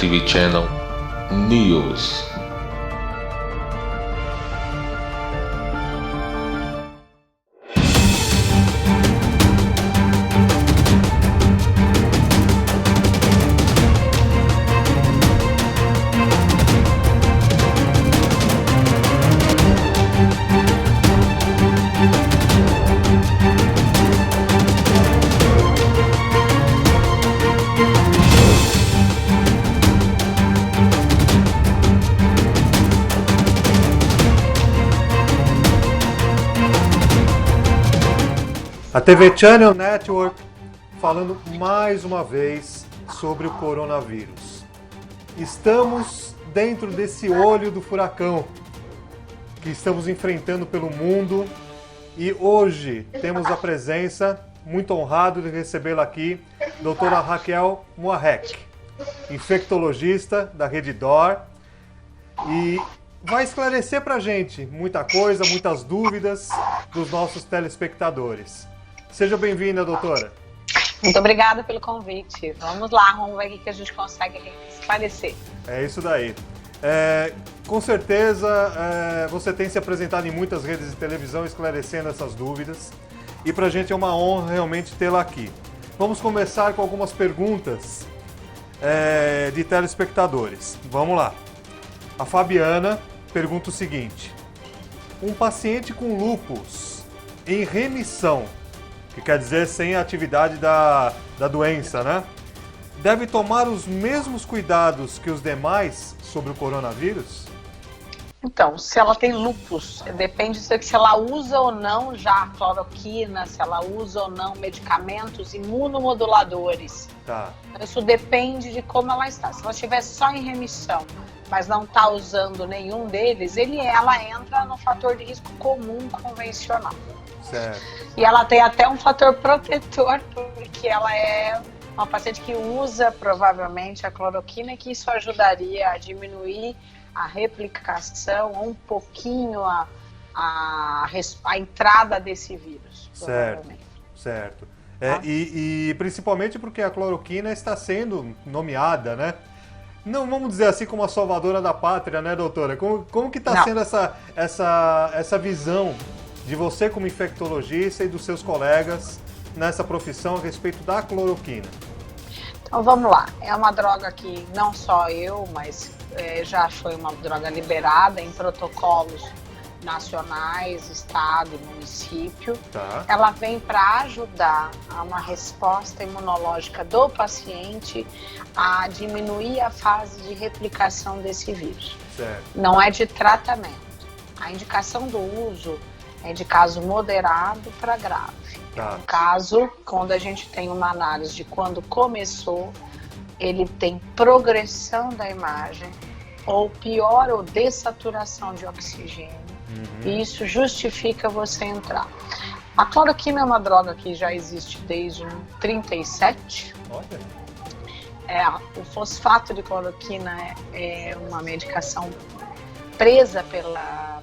TV Channel News. A TV Channel Network falando mais uma vez sobre o coronavírus. Estamos dentro desse olho do furacão que estamos enfrentando pelo mundo e hoje temos a presença, muito honrado de recebê-la aqui, doutora Raquel Moarec, infectologista da Rede D'Or, e vai esclarecer pra gente muita coisa, muitas dúvidas dos nossos telespectadores. Seja bem-vinda, doutora. Muito obrigada pelo convite. Vamos lá, vamos ver o que a gente consegue esclarecer. É isso daí. Com certeza, você tem se apresentado em muitas redes de televisão esclarecendo essas dúvidas. E pra gente é uma honra realmente tê-la aqui. Vamos começar com algumas perguntas de telespectadores. Vamos lá. A Fabiana pergunta o seguinte. Um paciente com lúpus em remissão, que quer dizer sem a atividade da doença, né? Deve tomar os mesmos cuidados que os demais sobre o coronavírus? Então, se ela tem lúpus, depende se ela usa ou não já a cloroquina, se ela usa ou não medicamentos imunomoduladores. Tá. Isso depende de como ela está. Se ela estiver só em remissão, mas não está usando nenhum deles, ela entra no fator de risco comum convencional. Certo. E ela tem até um fator protetor, porque ela é uma paciente que usa provavelmente a cloroquina, que isso ajudaria a diminuir a replicação, um pouquinho a entrada desse vírus. Certo. E principalmente porque a cloroquina está sendo nomeada, né? Não vamos dizer assim como a salvadora da pátria, né, doutora? Como que está sendo essa visão de você como infectologista e dos seus colegas nessa profissão a respeito da cloroquina? Então vamos lá, é uma droga que não só eu, mas já foi uma droga liberada em protocolos nacionais, estado e município. Tá. Ela vem para ajudar a uma resposta imunológica do paciente a diminuir a fase de replicação desse vírus. Certo. Não é de tratamento. A indicação do uso é de caso moderado para grave. Tá. No caso, quando a gente tem uma análise de quando começou, ele tem progressão da imagem, ou pior, ou dessaturação de oxigênio. E isso justifica você entrar. A cloroquina é uma droga que já existe desde 1937. Olha. O fosfato de cloroquina é uma medicação presa pela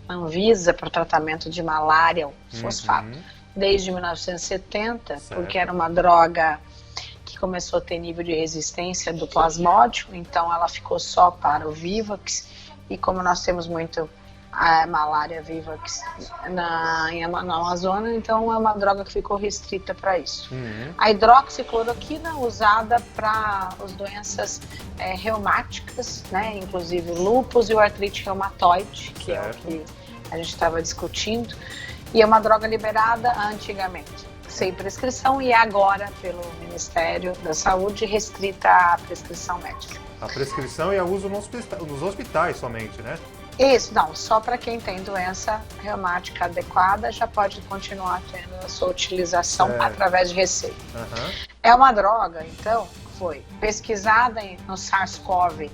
Anvisa para o tratamento de malária, o fosfato, desde 1970, certo. Porque era uma droga que começou a ter nível de resistência do plasmódio, então ela ficou só para o Vivax, e como nós temos muito malária Vivax na Amazônia, então é uma droga que ficou restrita para isso. A hidroxicloroquina usada para as doenças reumáticas, né, inclusive o lúpus e o artrite reumatoide, que é o que a gente estava discutindo, e é uma droga liberada antigamente, sem prescrição, e agora pelo Ministério da Saúde restrita à prescrição médica. A prescrição e a uso nos hospitais somente, né? Isso, não, só para quem tem doença reumática adequada já pode continuar tendo a sua utilização através de receita. É uma droga, então, foi pesquisada no SARS-CoV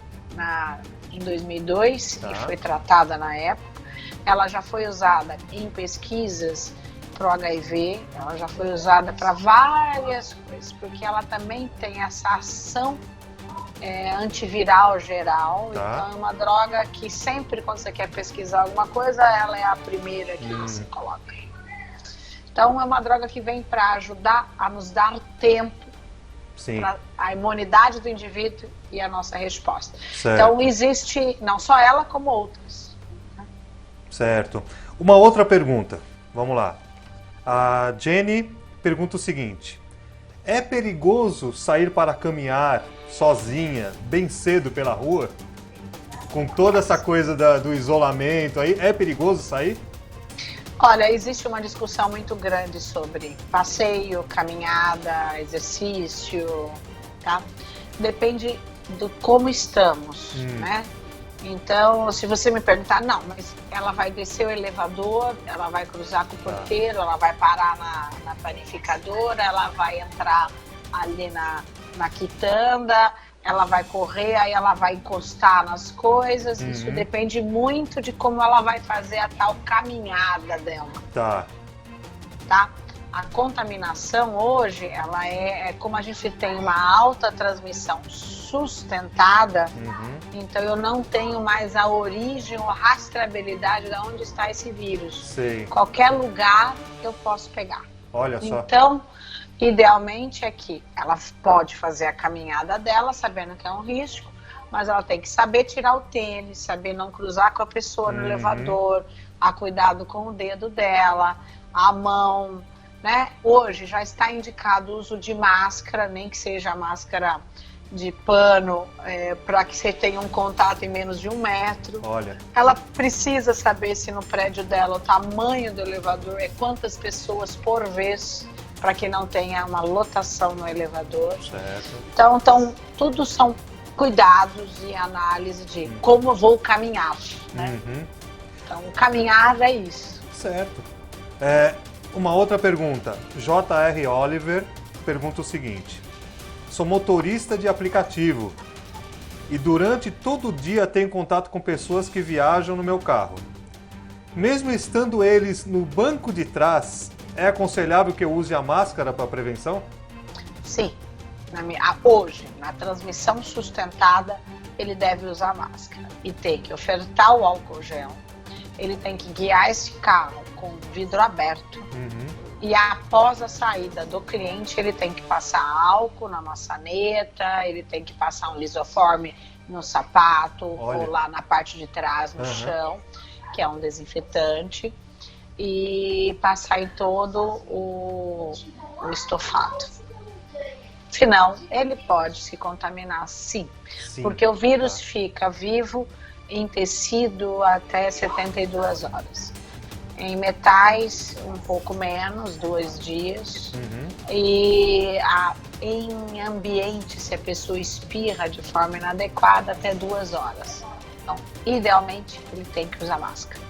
em 2002 e foi tratada na época. Ela já foi usada em pesquisas para o HIV, ela já foi usada para várias coisas, porque ela também tem essa ação antiviral geral, então é uma droga que sempre quando você quer pesquisar alguma coisa, ela é a primeira que você coloca. Então é uma droga que vem para ajudar a nos dar tempo Sim. para a imunidade do indivíduo e a nossa resposta. Certo. Então existe não só ela, como outras. Certo. Uma outra pergunta. Vamos lá. A Jenny pergunta o seguinte: é perigoso sair para caminhar sozinha, bem cedo pela rua? Com toda essa coisa do isolamento aí, é perigoso sair? Olha, existe uma discussão muito grande sobre passeio, caminhada, exercício, tá? Depende do como estamos, né? Então, se você me perguntar, não, mas ela vai descer o elevador, ela vai cruzar com o porteiro, ela vai parar na panificadora, ela vai entrar ali na quitanda, ela vai correr, aí ela vai encostar nas coisas. Isso depende muito de como ela vai fazer a tal caminhada dela. Tá. A contaminação hoje, ela é como a gente tem uma alta transmissão sustentada, então eu não tenho mais a origem ou rastreabilidade de onde está esse vírus. Sei. Qualquer lugar eu posso pegar. Olha só. Então, idealmente é que ela pode fazer a caminhada dela, sabendo que é um risco, mas ela tem que saber tirar o tênis, saber não cruzar com a pessoa no elevador, a cuidado com o dedo dela, a mão, né? Hoje já está indicado o uso de máscara, nem que seja máscara de pano, para que você tenha um contato em menos de 1 metro. Olha. Ela precisa saber se no prédio dela o tamanho do elevador é quantas pessoas por vez, para que não tenha uma lotação no elevador. Certo. Então tudo são cuidados e análise de como eu vou caminhar, né? Então, caminhar é isso. Certo. Uma outra pergunta. J.R. Oliver pergunta o seguinte: sou motorista de aplicativo e durante todo o dia tenho contato com pessoas que viajam no meu carro. Mesmo estando eles no banco de trás, é aconselhável que eu use a máscara para prevenção? Sim. Hoje, na transmissão sustentada, ele deve usar máscara e tem que ofertar o álcool gel. Ele tem que guiar esse carro com o vidro aberto. E após a saída do cliente, ele tem que passar álcool na maçaneta, ele tem que passar um lisoforme no sapato, ou lá na parte de trás, no chão, que é um desinfetante, e passar em todo o estofado. Senão, ele pode se contaminar, sim. Porque o vírus fica vivo em tecido até 72 horas. Em metais, um pouco menos, 2 dias. E em ambiente, se a pessoa espirra de forma inadequada, até 2 horas. Então, idealmente, ele tem que usar máscara.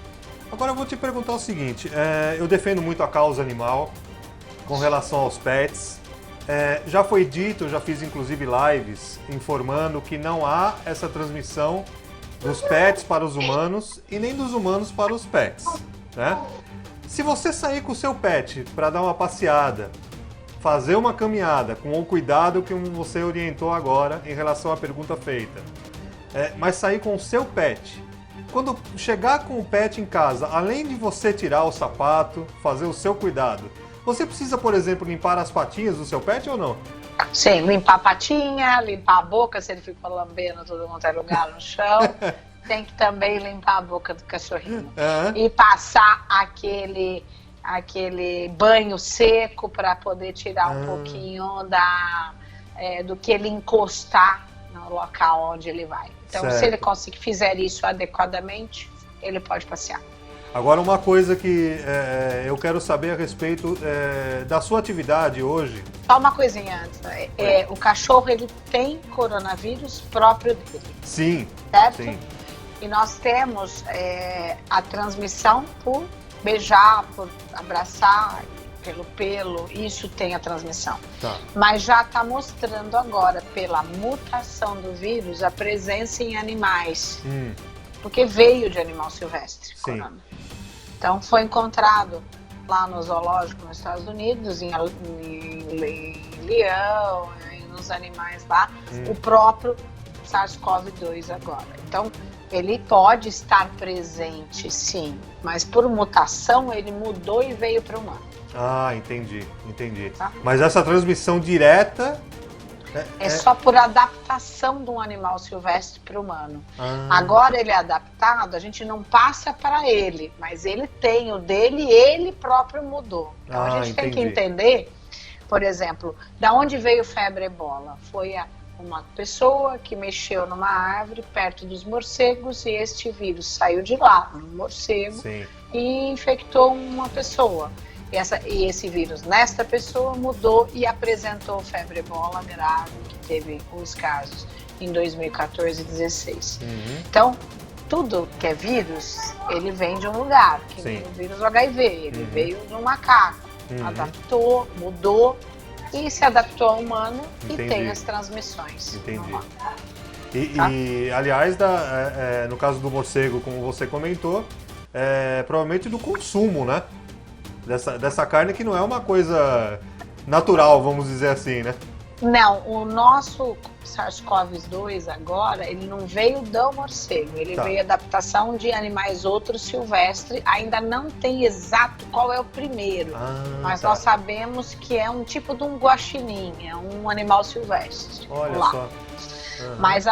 Agora eu vou te perguntar o seguinte: eu defendo muito a causa animal com relação aos pets. Já foi dito, eu já fiz inclusive lives informando que não há essa transmissão dos pets para os humanos e nem dos humanos para os pets, né? Se você sair com o seu pet para dar uma passeada, fazer uma caminhada com o cuidado que você orientou agora em relação à pergunta feita, mas sair com o seu pet, quando chegar com o pet em casa, além de você tirar o sapato, fazer o seu cuidado, você precisa, por exemplo, limpar as patinhas do seu pet ou não? Sim, limpar a patinha, limpar a boca, se ele ficou lambendo todo mundo é lugar no chão. Tem que também limpar a boca do cachorrinho. E passar aquele banho seco para poder tirar um pouquinho do que ele encostar no local onde ele vai. Então, certo. Se ele fizer isso adequadamente, ele pode passear. Agora, uma coisa que eu quero saber a respeito da sua atividade hoje. Só uma coisinha antes. O cachorro, ele tem coronavírus próprio dele. Sim. Certo? Sim. E nós temos a transmissão por beijar, por abraçar, pelo pelo, isso tem a transmissão. Tá. Mas já está mostrando agora, pela mutação do vírus, a presença em animais. Porque veio de animal silvestre. Sim. Então foi encontrado lá no zoológico nos Estados Unidos, em leão, nos animais lá, o próprio SARS-CoV-2 agora. Então, ele pode estar presente, sim, mas por mutação ele mudou e veio para o humano. Ah, entendi. Tá? Mas essa transmissão direta É só por adaptação de um animal silvestre para o humano. Agora ele é adaptado, a gente não passa para ele, mas ele tem o dele e ele próprio mudou. Então a gente tem que entender, por exemplo, da onde veio febre ebola? Foi uma pessoa que mexeu numa árvore perto dos morcegos e este vírus saiu de lá, um morcego, e infectou uma pessoa. E esse vírus nesta pessoa mudou e apresentou febre ebola grave, que teve os casos em 2014 e 2016. Então, tudo que é vírus, ele vem de um lugar, que nem o vírus HIV, ele veio de um macaco, adaptou, mudou e se adaptou ao humano e tem as transmissões. E aliás, no caso do morcego, como você comentou, provavelmente do consumo, né? Dessa carne que não é uma coisa natural, vamos dizer assim, né? Não, o nosso SARS-CoV-2 agora, ele não veio do morcego, ele veio adaptação de animais outros silvestres, ainda não tem exato qual é o primeiro, mas nós sabemos que é um tipo de um guaxinim, é um animal silvestre. Olha só. Mas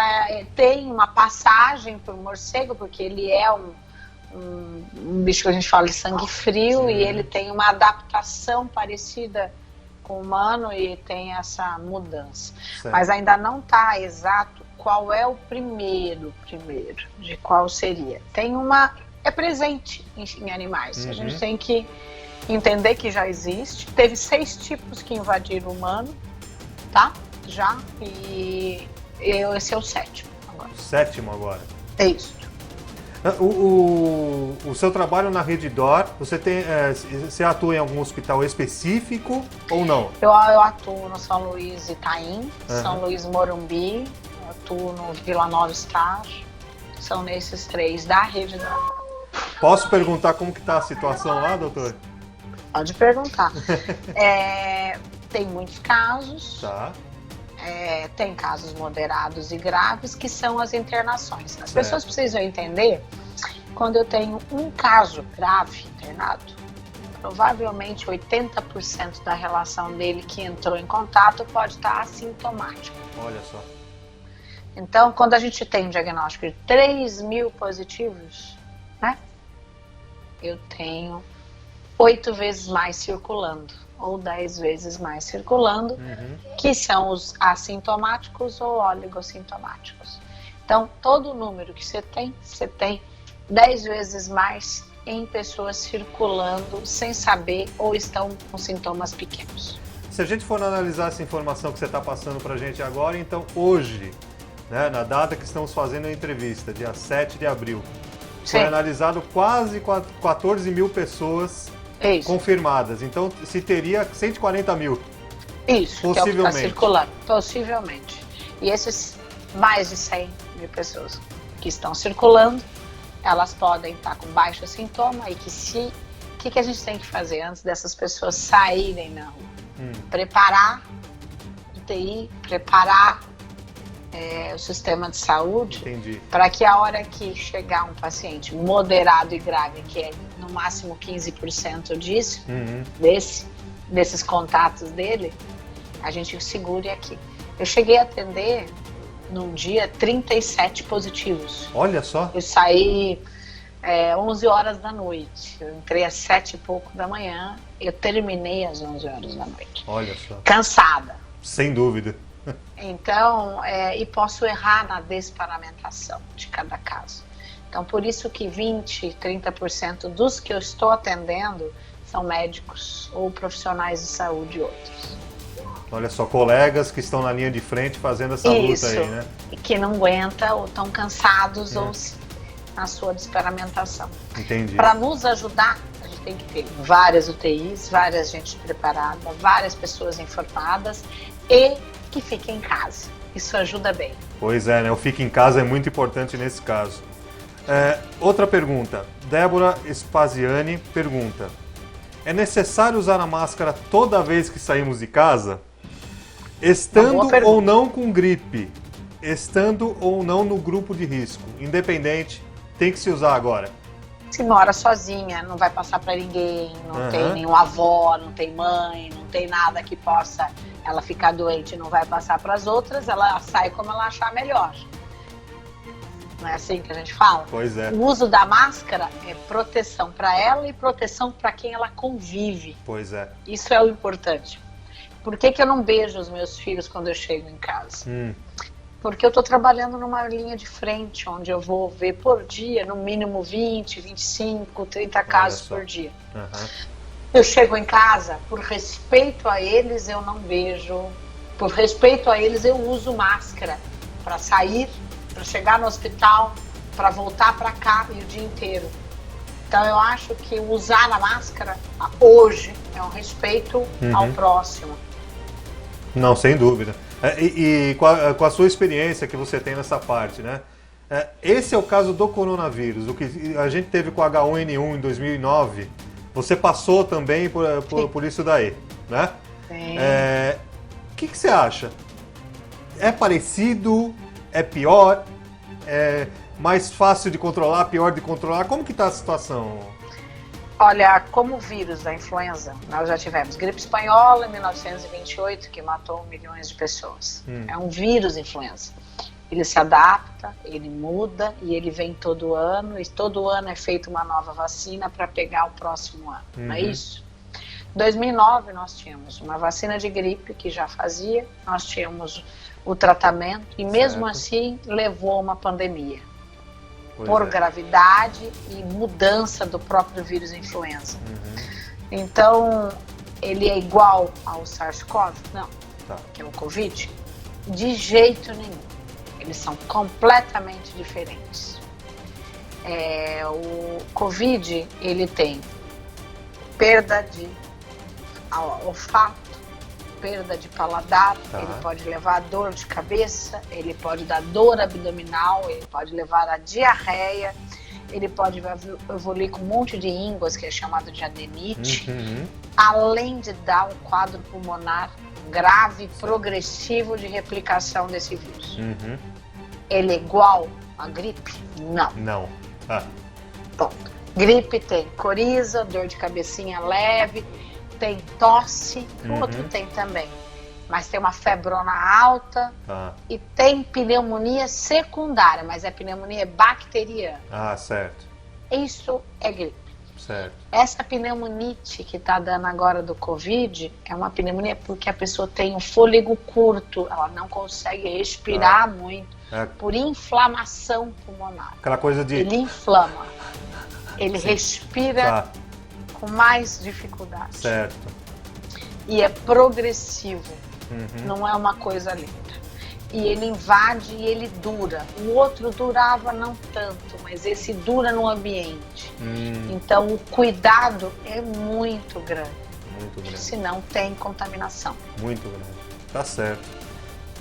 tem uma passagem para o morcego, porque ele é um bicho que a gente fala de sangue frio e ele tem uma adaptação parecida com o humano e tem essa mudança. Mas ainda não está exato qual é o primeiro, de qual seria. É presente em animais. A gente tem que entender que já existe. Teve 6 tipos que invadiram o humano, tá? Já. E esse é o 7º agora. O 7º agora. É isso. O seu trabalho na Rede D'Or, você atua em algum hospital específico ou não? Eu atuo no São Luís Itaim, São Luís Morumbi, atuo no Vila Nova Star, são nesses 3 da Rede D'Or. Posso perguntar como que está a situação lá, doutor? Pode perguntar. Tem muitos casos. Tá. Tem casos moderados e graves, que são as internações. As pessoas precisam entender, quando eu tenho um caso grave internado, provavelmente 80% da relação dele que entrou em contato pode estar assintomático. Olha só. Então, quando a gente tem um diagnóstico de 3.000 positivos, né, eu tenho 8 vezes mais circulando, ou 10 vezes mais circulando, que são os assintomáticos ou oligossintomáticos. Então, todo o número que você tem 10 vezes mais em pessoas circulando sem saber ou estão com sintomas pequenos. Se a gente for analisar essa informação que você está passando para a gente agora, então hoje, né, na data que estamos fazendo a entrevista, dia 7 de abril, foi analisado quase 14.000 pessoas confirmadas. Então, se teria 140 mil. Isso, possivelmente. Que é o que está circulando. Possivelmente. E esses mais de 100 mil pessoas que estão circulando, elas podem estar com baixo sintoma e o que a gente tem que fazer antes dessas pessoas saírem na rua? Preparar UTI, preparar o sistema de saúde, para que a hora que chegar um paciente moderado e grave, que é no máximo 15% disso, desses contatos dele, a gente segure aqui. Eu cheguei a atender num dia 37 positivos. Olha só. Eu saí 11 horas da noite, eu entrei às 7 e pouco da manhã, eu terminei às 11 horas da noite. Olha só. Cansada. Sem dúvida. Então, e posso errar na desparamentação de cada caso. Então, por isso que 20%, 30% dos que eu estou atendendo são médicos ou profissionais de saúde e outros. Olha só, colegas que estão na linha de frente fazendo essa luta aí, né? E que não aguentam ou estão cansados ou na sua desparamentação. Entendi. Para nos ajudar, a gente tem que ter várias UTIs, várias gente preparada, várias pessoas informadas e que fiquem em casa. Isso ajuda bem. Pois é, né? O fique em casa é muito importante nesse caso. Outra pergunta. Débora Spaziani pergunta: é necessário usar a máscara toda vez que saímos de casa? Estando ou não com gripe, estando ou não no grupo de risco, independente, tem que se usar agora? Se mora sozinha, não vai passar para ninguém, não tem nenhum avó, não tem mãe, não tem nada que possa ela ficar doente e não vai passar para as outras, ela sai como ela achar melhor. Não é assim que a gente fala? Pois é. O uso da máscara é proteção para ela e proteção para quem ela convive. Pois é. Isso é o importante. Por que eu não beijo os meus filhos quando eu chego em casa? Porque eu estou trabalhando numa linha de frente, onde eu vou ver por dia, no mínimo 20, 25, 30 casos por dia. Eu chego em casa, por respeito a eles, eu não beijo. Por respeito a eles, eu uso máscara para sair, para chegar no hospital, para voltar para cá e o dia inteiro. Então eu acho que usar a máscara hoje é um respeito ao próximo. Não, sem dúvida. E com a sua experiência que você tem nessa parte, né? Esse é o caso do coronavírus. O que a gente teve com o H1N1 em 2009, você passou também por isso daí, né? Sim. O que você acha? É parecido? É pior? É mais fácil de controlar? Pior de controlar? Como que está a situação? Olha, como vírus da influenza, nós já tivemos gripe espanhola em 1928, que matou milhões de pessoas. É um vírus influenza. Ele se adapta, ele muda e ele vem todo ano, e todo ano é feita uma nova vacina para pegar o próximo ano, não é isso? Em 2009 nós tínhamos uma vacina de gripe que já fazia, nós tínhamos o tratamento e mesmo assim levou a uma pandemia. Por gravidade e mudança do próprio vírus influenza. Então, ele é igual ao SARS-CoV? Não, que é o Covid? De jeito nenhum. Eles são completamente diferentes. O Covid, ele tem perda de olfato, perda de paladar, ele pode levar a dor de cabeça, ele pode dar dor abdominal, ele pode levar a diarreia, ele pode evoluir com um monte de ínguas, que é chamado de adenite, além de dar um quadro pulmonar grave, progressivo de replicação desse vírus. Ele é igual à gripe? Não. Não. Ponto. Gripe tem coriza, dor de cabecinha leve, tem tosse, o outro tem também. Mas tem uma febrona alta e tem pneumonia secundária, mas a pneumonia é bacteriana. Certo. Isso é gripe. Certo. Essa pneumonite que está dando agora do Covid é uma pneumonia porque a pessoa tem um fôlego curto, ela não consegue respirar muito por inflamação pulmonar. Aquela coisa de... Ele inflama, ele respira com mais dificuldade. Certo. E é progressivo, não é uma coisa linda. E ele invade e ele dura. O outro durava não tanto, mas esse dura no ambiente. Então o cuidado é muito grande. Muito grande. Senão tem contaminação. Muito grande. Tá certo.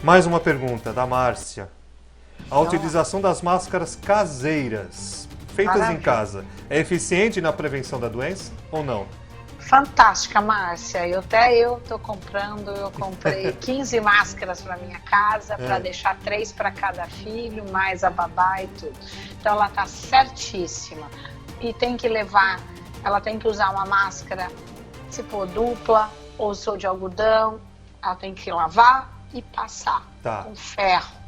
Mais uma pergunta da Márcia. A utilização das máscaras caseiras, feitas em casa, é eficiente na prevenção da doença ou não? Fantástica, Márcia. Eu tô comprando, eu comprei 15 máscaras para minha casa, para deixar 3 para cada filho, mais a babá e tudo. Então ela tá certíssima. E tem que levar, ela tem que usar uma máscara, se for dupla ou sou de algodão, ela tem que lavar e passar com ferro.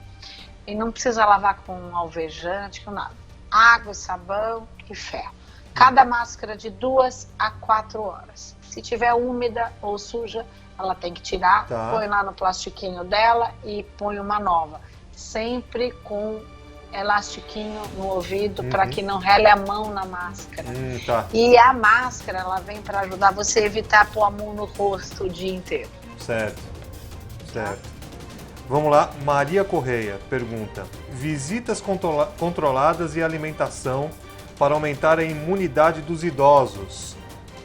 E não precisa lavar com alvejante, com nada. Água, sabão e ferro. Cada máscara de 2 a 4 horas. Se tiver úmida ou suja, ela tem que tirar, põe lá no plastiquinho dela e põe uma nova. Sempre com elastiquinho no ouvido para que não rele a mão na máscara. E a máscara, ela vem para ajudar você a evitar pôr a mão no rosto o dia inteiro. Certo, certo. Vamos lá, Maria Correia pergunta: visitas controladas e alimentação para aumentar a imunidade dos idosos,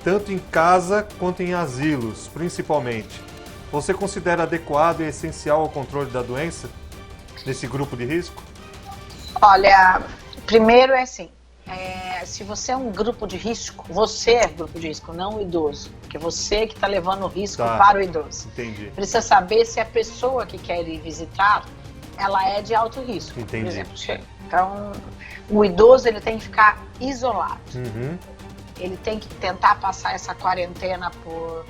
tanto em casa quanto em asilos, principalmente. Você considera adequado e essencial ao controle da doença nesse grupo de risco? Olha, primeiro é assim, se você é um grupo de risco, você é grupo de risco, não o idoso, porque você que está levando o risco para o idoso. Entendi. Precisa saber se a pessoa que quer ir visitar, ela é de alto risco. Entendi. Por exemplo, então, o idoso ele tem que ficar isolado. ele tem que tentar passar essa quarentena por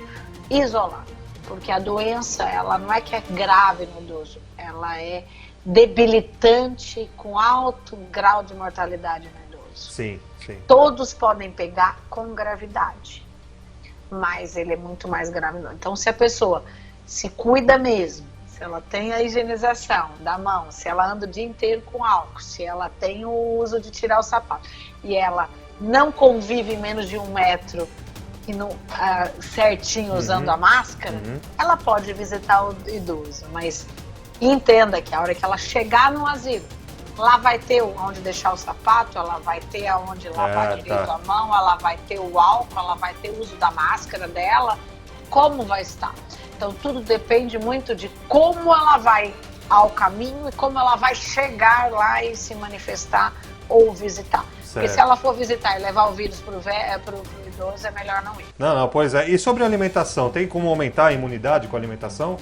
isolar. Porque a doença, ela não é que é grave no idoso, ela é debilitante com alto grau de mortalidade no idoso. Sim, sim. Todos podem pegar com gravidade, mas ele é muito mais grave. Então, se a pessoa se cuida mesmo, se ela tem a higienização da mão, se ela anda o dia inteiro com álcool, se ela tem o uso de tirar o sapato e ela não convive menos de 1 metro e não, certinho usando a máscara, ela pode visitar o idoso, mas entenda que a hora que ela chegar no asilo, lá vai ter onde deixar o sapato, ela vai ter aonde lavar direito a mão, ela vai ter o álcool, ela vai ter o uso da máscara dela, como vai estar. Então tudo depende muito de como ela vai ao caminho e como ela vai chegar lá e se manifestar ou visitar. Certo. Porque se ela for visitar e levar o vírus pro idoso, é melhor não ir. Não, pois é. E sobre a alimentação, tem como aumentar a imunidade com a alimentação?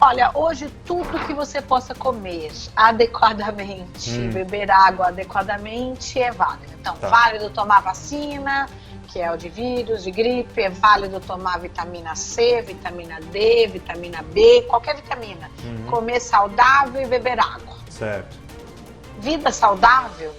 Olha, hoje tudo que você possa comer adequadamente, beber água adequadamente é válido. Então, válido tomar vacina, que é o de vírus, de gripe, é válido tomar vitamina C, vitamina D, vitamina B, qualquer vitamina. Comer saudável e beber água. Certo. Vida saudável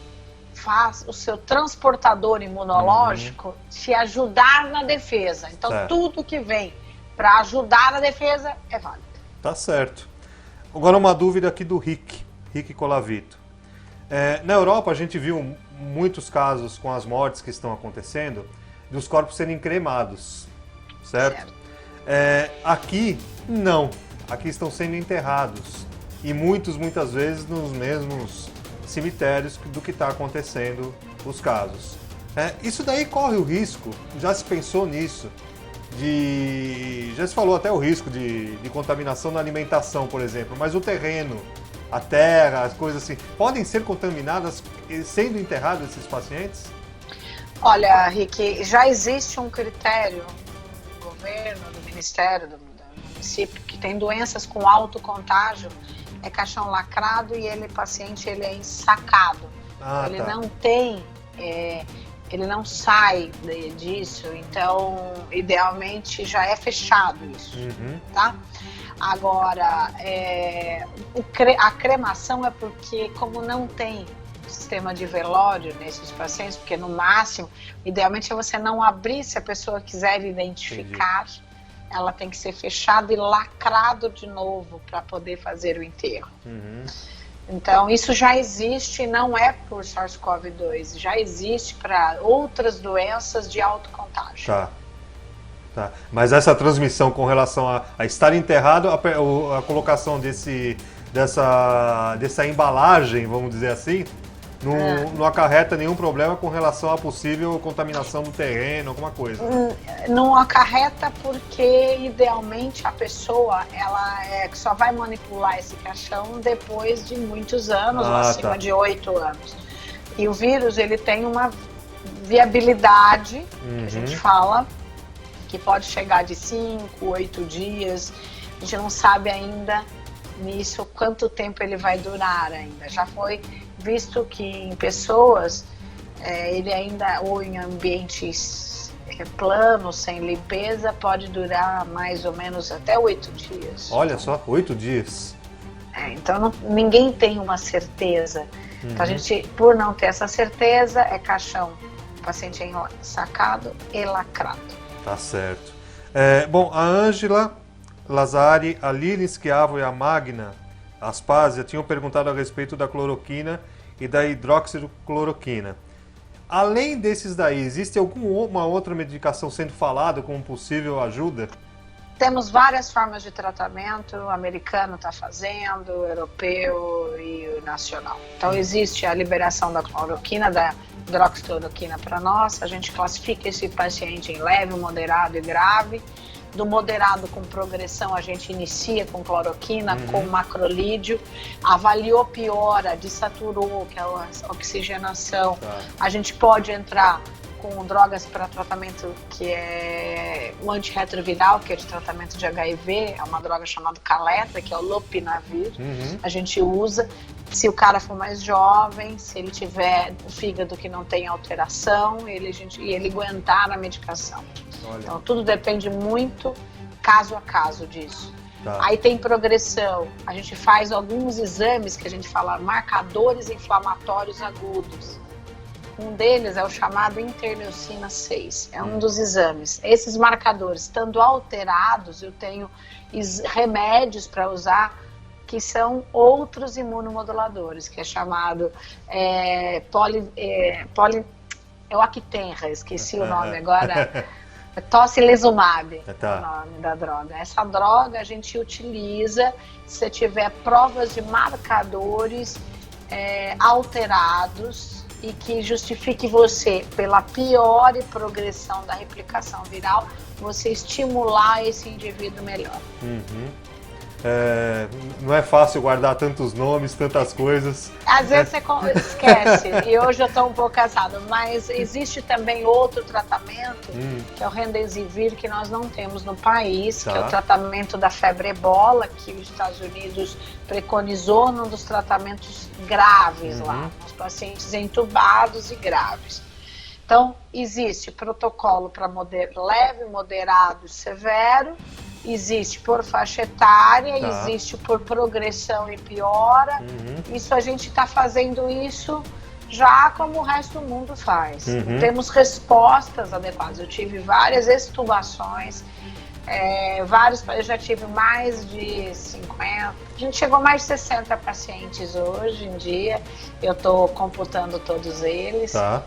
faz o seu transportador imunológico te ajudar na defesa. Então, tudo que vem para ajudar na defesa é válido. Tá certo. Agora uma dúvida aqui do Rick Colavito. Na Europa a gente viu muitos casos com as mortes que estão acontecendo, dos corpos serem cremados, certo? Aqui, não. Aqui estão sendo enterrados. E muitas vezes nos mesmos cemitérios do que está acontecendo os casos. Isso daí corre o risco, já se pensou nisso, já se falou até o risco de contaminação na alimentação, por exemplo, mas o terreno, a terra, as coisas assim, podem ser contaminadas sendo enterrados esses pacientes? Olha, Rick, já existe um critério do governo, do Ministério, do município, que tem doenças com alto contágio, é caixão lacrado e paciente ele é ensacado. Ele não tem... ele não sai disso, então, idealmente, já é fechado isso, tá? Agora, a cremação é porque, como não tem sistema de velório nesses pacientes, porque no máximo, idealmente é você não abrir, se a pessoa quiser identificar, ela tem que ser fechada e lacrado de novo para poder fazer o enterro. Então, isso já existe, não é por SARS-CoV-2, já existe para outras doenças de alto contágio. Tá. Mas essa transmissão com relação a estar enterrado, a colocação dessa embalagem, vamos dizer assim, não acarreta nenhum problema com relação à possível contaminação do terreno, alguma coisa? Não acarreta porque, idealmente, a pessoa ela só vai manipular esse caixão depois de muitos anos, acima de 8 anos. E o vírus ele tem uma viabilidade, que a gente fala, que pode chegar de 5, 8 dias. A gente não sabe ainda nisso quanto tempo ele vai durar ainda. Já foi visto que em pessoas, ele ainda, ou em ambientes planos, sem limpeza, pode durar mais ou menos até 8 dias. Olha só, 8 dias. Então ninguém tem uma certeza. Então a gente, por não ter essa certeza, é caixão, paciente ensacado e lacrado. Tá certo. Bom, a Ângela Lazari, a Lili Schiavo e a Magna Aspásia tinham perguntado a respeito da cloroquina e da hidroxicloroquina. Além desses daí, existe alguma outra medicação sendo falada como possível ajuda? Temos várias formas de tratamento, o americano está fazendo, o europeu e o nacional. Então existe a liberação da cloroquina, da hidroxicloroquina para nós, a gente classifica esse paciente em leve, moderado e grave. Do moderado com progressão, a gente inicia com cloroquina, com macrolídeo, avaliou piora, desaturou, que é a oxigenação. A gente pode entrar com drogas para tratamento que é o antirretroviral, que é de tratamento de HIV, é uma droga chamada Caletra, que é o Lopinavir. A gente usa se o cara for mais jovem, se ele tiver o fígado que não tem alteração, e ele aguentar a medicação. Olha. Então tudo depende muito, caso a caso disso. Tá. Aí tem progressão, a gente faz alguns exames que a gente fala marcadores inflamatórios agudos. Um deles é o chamado interleucina 6, é um dos exames. Esses marcadores, estando alterados, eu tenho remédios para usar que são outros imunomoduladores, que é chamado o Actenra, esqueci o nome agora, Tocilizumab, Tá. o nome da droga. Essa droga a gente utiliza se tiver provas de marcadores alterados e que justifique você, pela pior progressão da replicação viral, você estimular esse indivíduo melhor. Não é fácil guardar tantos nomes, tantas coisas. Às vezes você esquece, e hoje eu estou um pouco cansada, mas existe também outro tratamento, que é o Remdesivir, que nós não temos no país, Tá. que é o tratamento da febre ebola, que os Estados Unidos preconizou num dos tratamentos graves lá, nos pacientes entubados e graves. Então, existe protocolo para leve, moderado e severo, existe por faixa etária, Tá. existe por progressão e piora. Isso a gente está fazendo isso já como o resto do mundo faz. Temos respostas adequadas. Eu tive várias extubações, eu já tive mais de 50, a gente chegou a mais de 60 pacientes hoje em dia. Eu estou computando todos eles. Tá.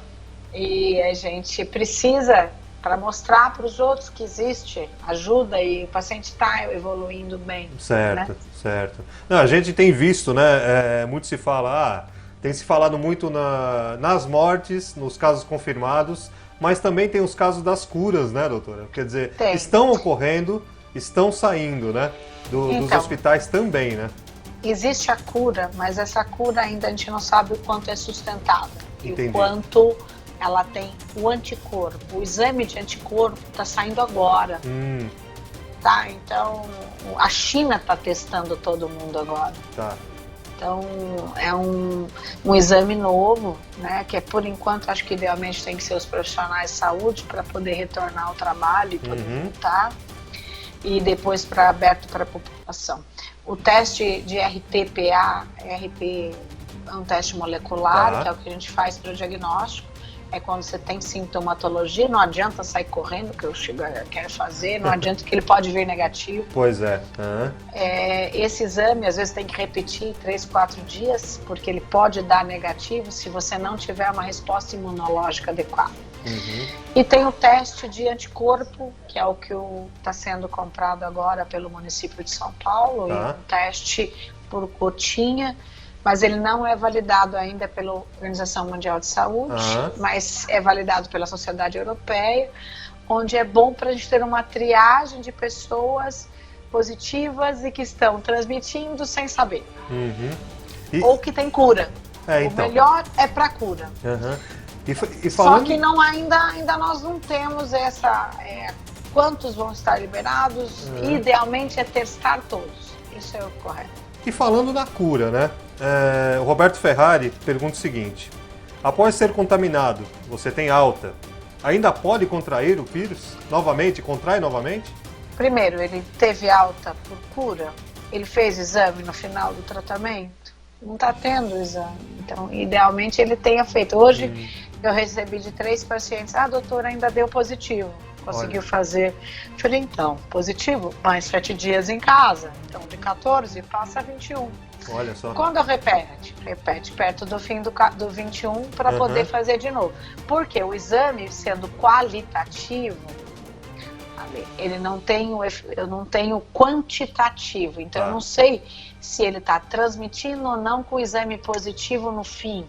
E a gente precisa, para mostrar para os outros que existe ajuda e o paciente está evoluindo bem. Certo, né? certo. Não, a gente tem visto, né? Muito se fala, tem se falado muito nas mortes, nos casos confirmados, mas também tem os casos das curas, né, doutora? Quer dizer, Tem. estão ocorrendo, estão saindo, né? Dos Então. hospitais também, né? Existe a cura, mas essa cura ainda a gente não sabe o quanto é sustentável. Entendi. E o quanto ela tem o anticorpo. O exame de anticorpo está saindo agora. Tá? Então, a China está testando todo mundo agora. Tá. Então, é um exame novo, né? Que por enquanto, acho que idealmente tem que ser os profissionais de saúde para poder retornar ao trabalho e poder voltar. E depois aberto para a população. O teste de RT-PA, RT é um teste molecular, Tá. que é o que a gente faz para o diagnóstico. É quando você tem sintomatologia, não adianta sair correndo, que eu quero fazer, não adianta que ele pode vir negativo. Pois é. Esse exame, às vezes, tem que repetir 3, 4 dias, porque ele pode dar negativo se você não tiver uma resposta imunológica adequada. E tem o teste de anticorpo, que é o que está sendo comprado agora pelo município de São Paulo, Tá. e um teste por gotinha, mas ele não é validado ainda pela Organização Mundial de Saúde, mas é validado pela Sociedade Europeia, onde é bom para a gente ter uma triagem de pessoas positivas e que estão transmitindo sem saber, ou que tem cura. Então. O melhor é para cura. E falando... Só que não, ainda nós não temos essa... quantos vão estar liberados, idealmente é testar todos. Isso é o correto. E falando na cura, né? O Roberto Ferrari pergunta o seguinte: após ser contaminado, você tem alta, ainda pode contrair o vírus novamente? Contrai novamente? Primeiro, ele teve alta por cura? Ele fez exame no final do tratamento? Não está tendo exame. Então, idealmente, ele tenha feito. Hoje, eu recebi de 3 pacientes. Doutora, ainda deu positivo. Conseguiu fazer. Falei, então, positivo, mais 7 dias em casa. Então, de 14 passa a 21. Olha só. Quando repete perto do fim do 21 para poder fazer de novo. Porque o exame, sendo qualitativo, ele não tem eu não tenho quantitativo. Então, eu não sei se ele está transmitindo ou não com o exame positivo no fim.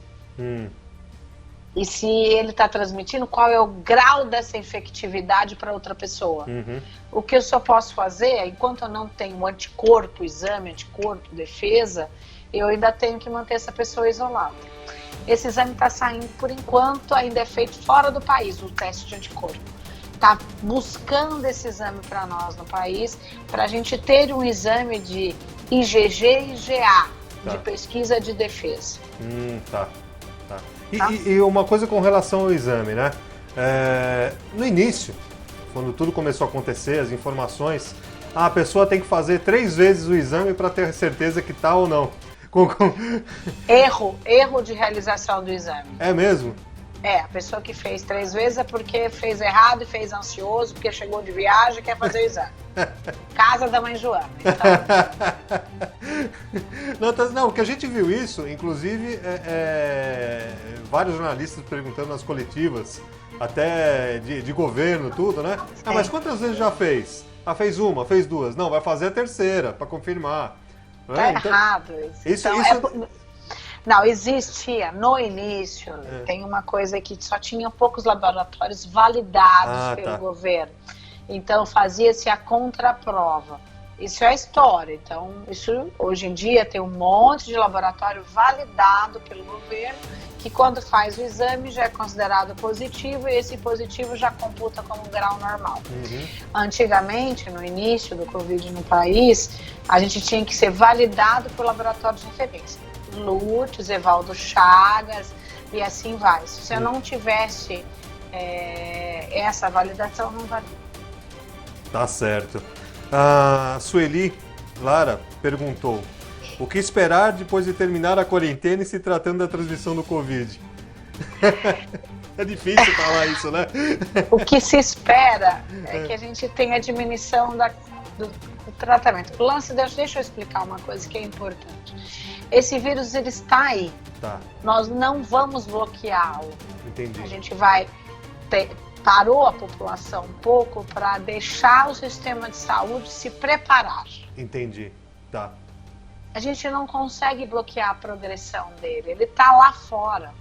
E se ele está transmitindo, qual é o grau dessa infectividade para outra pessoa. O que eu só posso fazer, enquanto eu não tenho exame, anticorpo, defesa, eu ainda tenho que manter essa pessoa isolada. Esse exame está saindo, por enquanto, ainda é feito fora do país, o teste de anticorpo. Está buscando esse exame para nós no país, para a gente ter um exame de IgG e IgA, de pesquisa de defesa. Tá. E uma coisa com relação ao exame, né? No início, quando tudo começou a acontecer, as informações, a pessoa tem que fazer 3 vezes o exame para ter certeza que tá ou não. Erro de realização do exame. É mesmo? A pessoa que fez 3 vezes é porque fez errado e fez ansioso, porque chegou de viagem e quer fazer o exame. Casa da mãe Joana. Então... Não, porque a gente viu isso, inclusive vários jornalistas perguntando nas coletivas, até de governo, tudo, né? Mas quantas vezes já fez? Fez uma, fez 2. Não, vai fazer a terceira, para confirmar. Tá errado isso. Não, existia no início, tem uma coisa que só tinha poucos laboratórios validados pelo governo. Então fazia-se a contraprova. Isso é a história. Então, isso hoje em dia tem um monte de laboratório validado pelo governo, que quando faz o exame já é considerado positivo, e esse positivo já computa como grau normal. Antigamente, no início do Covid no país, a gente tinha que ser validado por laboratório de referência. Lourdes, Evaldo Chagas e assim vai. Se você não tivesse essa validação, não valia. Tá certo. A Sueli Lara perguntou: o que esperar depois de terminar a quarentena e se tratando da transmissão do Covid? É difícil falar isso, né? O que se espera é que a gente tenha a diminuição do tratamento. O lance, deixa eu explicar uma coisa que é importante. Esse vírus, ele está aí. Tá. Nós não vamos bloqueá-lo. Entendi. A gente vai parou a população um pouco para deixar o sistema de saúde se preparar. Entendi. Tá. A gente não consegue bloquear a progressão dele. Ele está lá fora.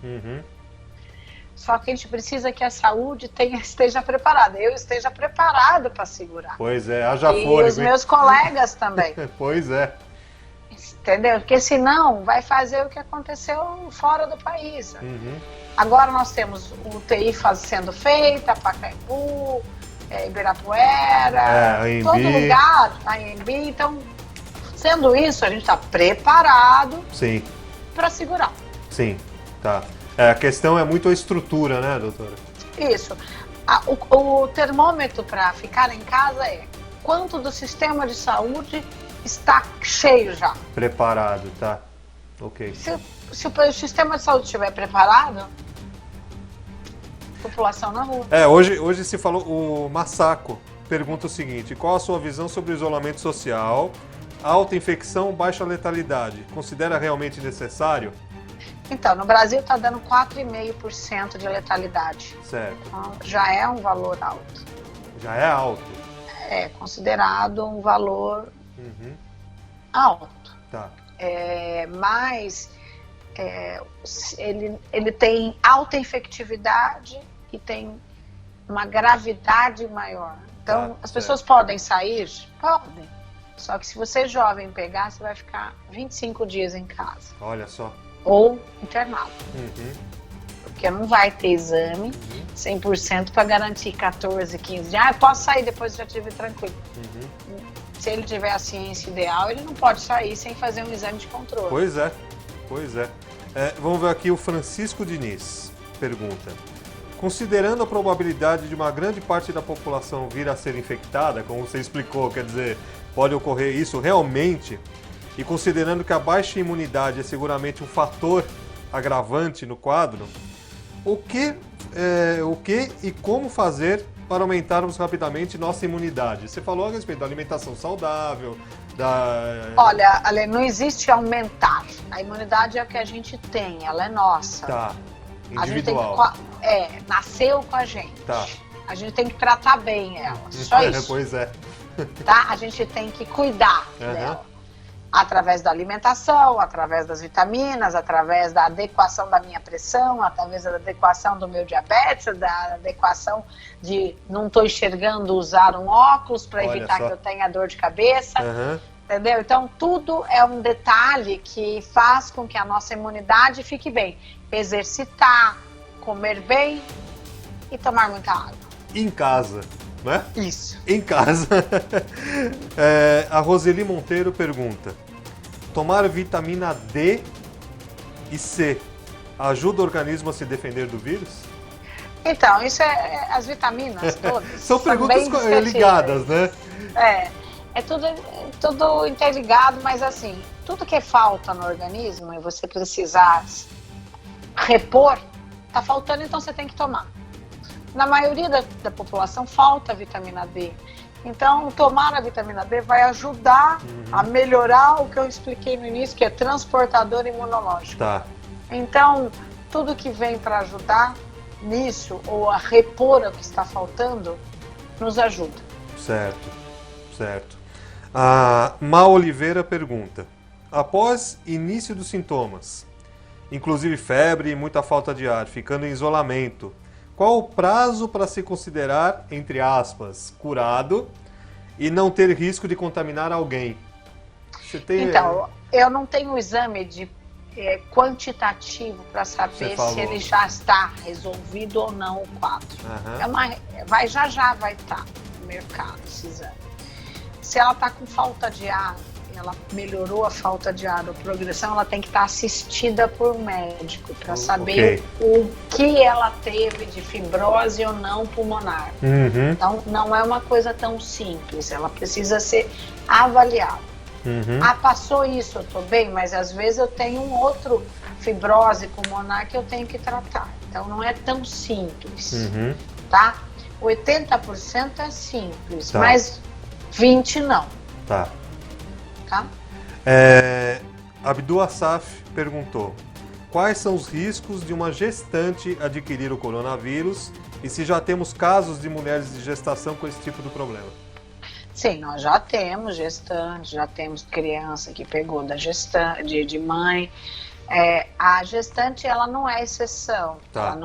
Só que a gente precisa que a saúde esteja preparada. Eu esteja preparado para segurar. Pois é, haja fôlego. E os meus colegas também. Pois é. Entendeu? Porque senão vai fazer o que aconteceu fora do país. Agora nós temos o UTI sendo feita, Pacaembu, Ibirapuera, todo lugar, a AMB. Então, sendo isso, a gente está preparado para segurar. Sim, tá. A questão é muito a estrutura, né, doutora? Isso. O termômetro para ficar em casa é quanto do sistema de saúde está cheio já. Preparado, tá. Ok. Se o sistema de saúde estiver preparado, população na rua. Hoje se falou, o Massaco pergunta o seguinte: qual a sua visão sobre o isolamento social, alta infecção, baixa letalidade? Considera realmente necessário? Então, no Brasil está dando 4,5% de letalidade. Certo. Então, já é um valor alto. Já é alto? É considerado um valor alto. Tá. Mas ele tem alta infectividade e tem uma gravidade maior. Então, as pessoas podem sair? Podem. Só que se você é jovem pegar, você vai ficar 25 dias em casa. Olha só. Ou internado. Porque não vai ter exame 100% para garantir 14, 15 dias. Eu posso sair depois já tive tranquilo. Se ele tiver a ciência ideal, ele não pode sair sem fazer um exame de controle. Pois é. Vamos ver aqui, o Francisco Diniz pergunta: considerando a probabilidade de uma grande parte da população vir a ser infectada, como você explicou, quer dizer, pode ocorrer isso realmente, e considerando que a baixa imunidade é seguramente um fator agravante no quadro, o que e como fazer para aumentarmos rapidamente nossa imunidade? Você falou a respeito da alimentação saudável, Olha, Ale, não existe aumentar. A imunidade é o que a gente tem, ela é nossa. Tá, individual. A gente tem que, nasceu com a gente. Tá. A gente tem que tratar bem ela, só isso. Pois é. Tá? A gente tem que cuidar dela. Através da alimentação, através das vitaminas, através da adequação da minha pressão, através da adequação do meu diabetes, da adequação de não estou enxergando usar um óculos para evitar que eu tenha dor de cabeça. Entendeu? Então, tudo é um detalhe que faz com que a nossa imunidade fique bem. Exercitar, comer bem e tomar muita água. Em casa, né? Isso. Em casa. A Roseli Monteiro pergunta: tomar vitamina D e C ajuda o organismo a se defender do vírus? Então, isso as vitaminas todas. São perguntas bem ligadas, né? É tudo interligado, mas assim, tudo que falta no organismo e você precisar repor, tá faltando, então você tem que tomar. Na maioria da população falta vitamina D. Então, tomar a vitamina D vai ajudar a melhorar o que eu expliquei no início, que é transportador imunológico. Tá. Então, tudo que vem para ajudar nisso, ou a repor o que está faltando, nos ajuda. Certo, certo. A Ma Oliveira pergunta: após início dos sintomas, inclusive febre e muita falta de ar, ficando em isolamento, qual o prazo para se considerar, entre aspas, curado e não ter risco de contaminar alguém? Você tem... Então, eu não tenho exame quantitativo para saber se ele já está resolvido ou não o quadro. Já vai estar no mercado esse exame. Se ela está com falta de ar, ela melhorou a falta de ar, a progressão, ela tem que estar assistida por um médico para saber o que ela teve de fibrose ou não pulmonar. Então, não é uma coisa tão simples, ela precisa ser avaliada. Passou isso, eu estou bem, mas às vezes eu tenho um outro fibrose pulmonar que eu tenho que tratar. Então, não é tão simples, tá? 80% é simples, mas 20% não. Tá. Abdul Asaf perguntou: quais são os riscos de uma gestante adquirir o coronavírus e se já temos casos de mulheres de gestação com esse tipo de problema? Sim, nós já temos gestantes, já temos criança que pegou da gestante, de mãe. A gestante, ela não é exceção, ela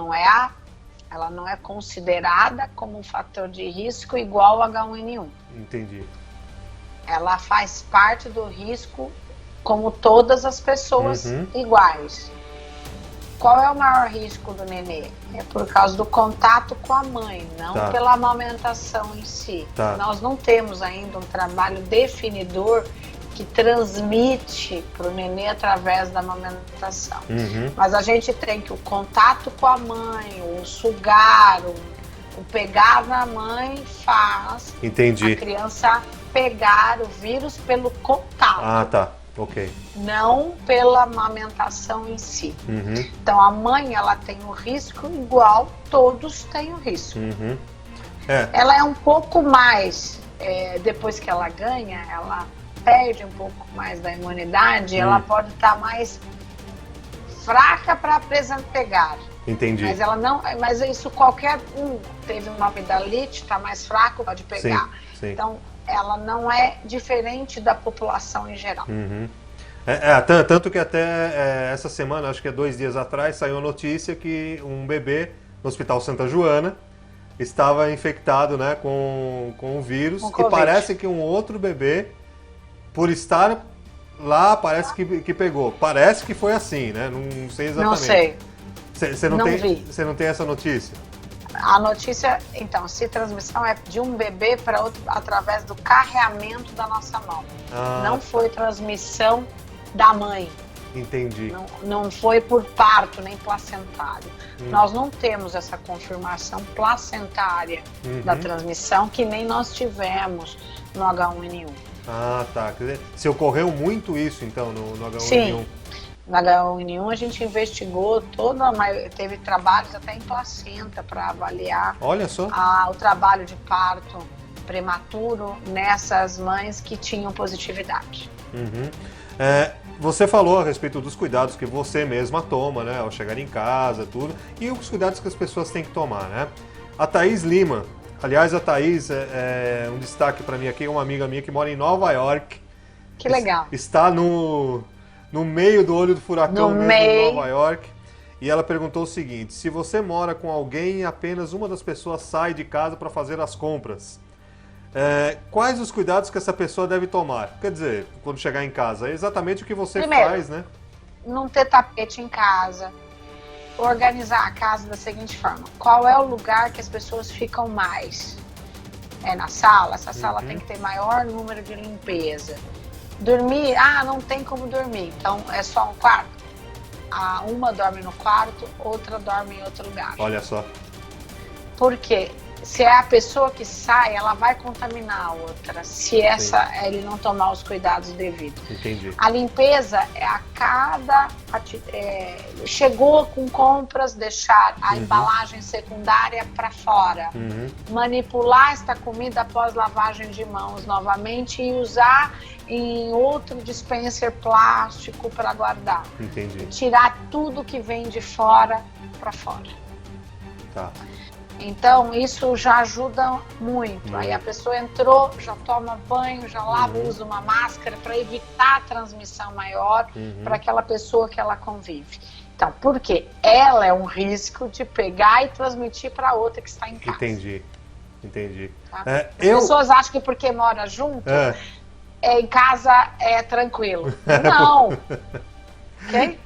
não é considerada como um fator de risco igual ao H1N1. Entendi. Ela faz parte do risco como todas as pessoas iguais. Qual é o maior risco do nenê? É por causa do contato com a mãe, não pela amamentação em si. Nós não temos ainda um trabalho definidor que transmite para o nenê através da amamentação. Mas a gente tem que o contato com a mãe, o sugar, o pegar na mãe faz a criança pegar o vírus pelo contato. Não pela amamentação em si. Então a mãe, ela tem o risco igual, todos têm o risco. Ela é um pouco mais, depois que ela ganha, ela perde um pouco mais da imunidade, ela pode estar mais fraca para pegar. Entendi. Mas ela não, mas isso qualquer teve uma amidalite, está mais fraco, pode pegar. Sim. Então ela não é diferente da população em geral. Tanto que até essa semana, acho que é 2 dias atrás, saiu a notícia que um bebê no Hospital Santa Joana estava infectado, né, com o vírus. E parece que um outro bebê, por estar lá, parece que pegou. Parece que foi assim, né? Não sei exatamente. Não sei. Você não tem essa notícia? A notícia, então, se transmissão é de um bebê para outro através do carreamento da nossa mão. Não foi transmissão da mãe. Entendi. Não foi por parto, nem placentário. Nós não temos essa confirmação placentária da transmissão, que nem nós tivemos no H1N1. Quer dizer, se ocorreu muito isso, então, no H1N1? Sim. No H1N1 a gente investigou teve trabalhos até em placenta para avaliar o trabalho de parto prematuro nessas mães que tinham positividade. Você falou a respeito dos cuidados que você mesma toma, né, ao chegar em casa, tudo, e os cuidados que as pessoas têm que tomar, né? A Thaís Lima, aliás, a Thaís é um destaque para mim aqui, uma amiga minha que mora em Nova York. Que legal. Está no meio do olho do furacão mesmo em Nova York. E ela perguntou o seguinte: se você mora com alguém e apenas uma das pessoas sai de casa para fazer as compras, Quais os cuidados que essa pessoa deve tomar? Quer dizer, quando chegar em casa, é exatamente o que você Primeiro, faz, né? Não ter tapete em casa. Organizar a casa da seguinte forma: qual é o lugar que as pessoas ficam mais? É na sala? Essa sala tem que ter maior número de limpeza. Dormir, não tem como dormir, então é só um quarto. Uma dorme no quarto, outra dorme em outro lugar. Olha só. Por quê? Se é a pessoa que sai, ela vai contaminar a outra, se ele não tomar os cuidados devidos. Entendi. A limpeza é a cada... chegou com compras, deixar a embalagem secundária para fora. Manipular esta comida após lavagem de mãos novamente e usar em outro dispenser plástico para guardar. Entendi. Tirar tudo que vem de fora para fora. Tá. Então, isso já ajuda muito. Aí a pessoa entrou, já toma banho, já lava, usa uma máscara para evitar a transmissão maior para aquela pessoa que ela convive. Então, porque ela é um risco de pegar e transmitir para outra que está em casa. Entendi. Tá? As pessoas acham que porque mora junto, em casa é tranquilo. Não! Ok?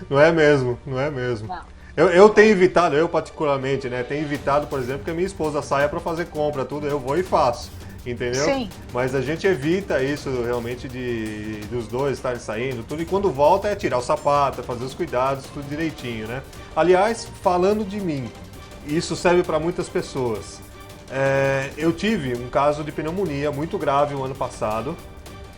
Não é mesmo. Não. Eu tenho evitado, eu particularmente, né? Tenho evitado, por exemplo, que a minha esposa saia para fazer compra, tudo, eu vou e faço, entendeu? Sim. Mas a gente evita isso realmente dos dois estarem saindo, tudo, e quando volta é tirar o sapato, é fazer os cuidados, tudo direitinho, né? Aliás, falando de mim, isso serve para muitas pessoas. Eu tive um caso de pneumonia muito grave o ano passado,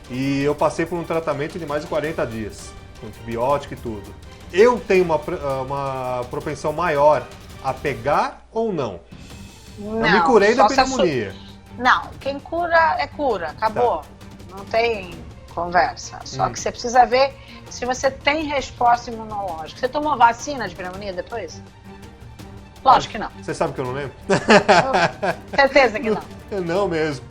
e eu passei por um tratamento de mais de 40 dias, com antibiótico e tudo. Eu tenho uma propensão maior a pegar ou não? Não, eu me curei da pneumonia. Não, quem cura é cura, acabou. Tá. Não tem conversa. Só que você precisa ver se você tem resposta imunológica. Você tomou vacina de pneumonia depois? Lógico que não. Você sabe que eu não lembro? Certeza que não. Não mesmo.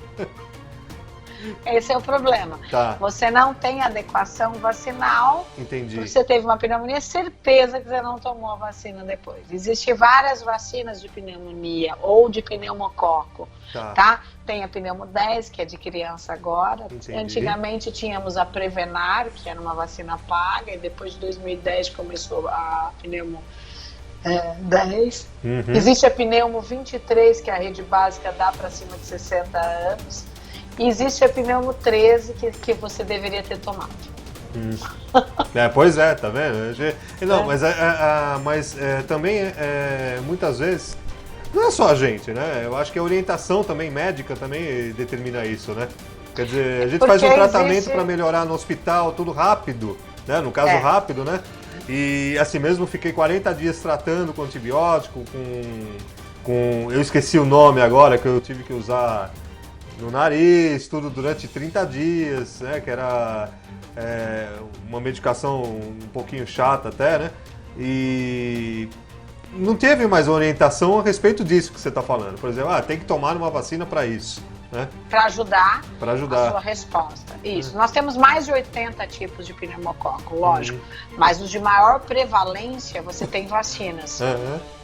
Esse é o problema. Tá. Você não tem adequação vacinal. Entendi. Você teve uma pneumonia, certeza que você não tomou a vacina depois. Existem várias vacinas de pneumonia ou de pneumococo. Tá? Tem a Pneumo 10, que é de criança agora. Entendi. Antigamente tínhamos a Prevenar, que era uma vacina paga, e depois de 2010 começou a Pneumo 10. Existe a Pneumo 23, que a rede básica dá para cima de 60 anos. E existe a Pneumo 13 que você deveria ter tomado. Pois é, tá vendo? Não, mas também, muitas vezes, não é só a gente, né? Eu acho que a orientação também médica também determina isso, né? Quer dizer, a gente faz um tratamento para melhorar no hospital, tudo rápido, né? No caso rápido, né? E assim mesmo fiquei 40 dias tratando com antibiótico, eu esqueci o nome agora, que eu tive que usar no nariz, tudo durante 30 dias, né? Que era uma medicação um pouquinho chata até, né? E não teve mais orientação a respeito disso que você está falando. Por exemplo, tem que tomar uma vacina para isso, né? Para ajudar a sua resposta. Isso. Nós temos mais de 80 tipos de pneumococo, lógico. Mas os de maior prevalência, você tem vacinas,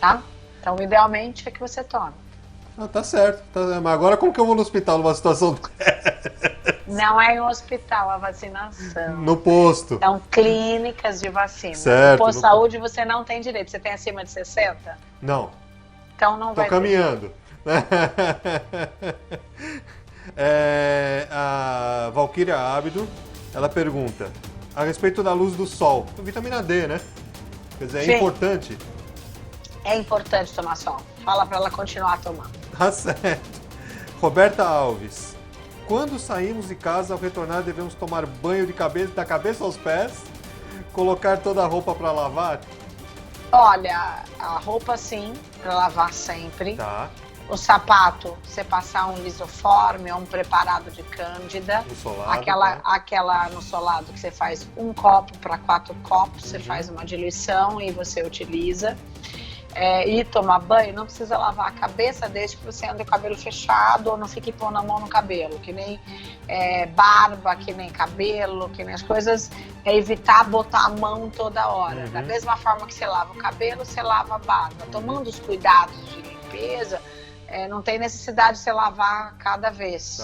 tá? Então, idealmente, é que você tome. Tá certo. Mas agora como que eu vou no hospital numa situação Não é em um hospital a vacinação. No posto. São clínicas de vacina. Certo. No posto de saúde você não tem direito. Você tem acima de 60? Não. Então não vai ter. Tô caminhando. A Valquíria Ábido, ela pergunta a respeito da luz do sol. Vitamina D, né? Quer dizer, é importante. É importante tomar sol. Fala pra ela continuar tomando. Tá certo. Roberta Alves. Quando saímos de casa, ao retornar, devemos tomar banho da cabeça aos pés, colocar toda a roupa para lavar? Olha, a roupa sim, para lavar sempre. Tá. O sapato, você passar um lisoforme ou um preparado de cândida. No solado. Aquela no solado que você faz 1 copo para 4 copos, você faz uma diluição e você utiliza. E tomar banho, não precisa lavar a cabeça desde que você ande com o cabelo fechado ou não fique pondo a mão no cabelo, que nem barba, que nem cabelo, que nem as coisas, evitar botar a mão toda hora. Da mesma forma que você lava o cabelo, você lava a barba. Tomando os cuidados de limpeza, não tem necessidade de você lavar cada vez.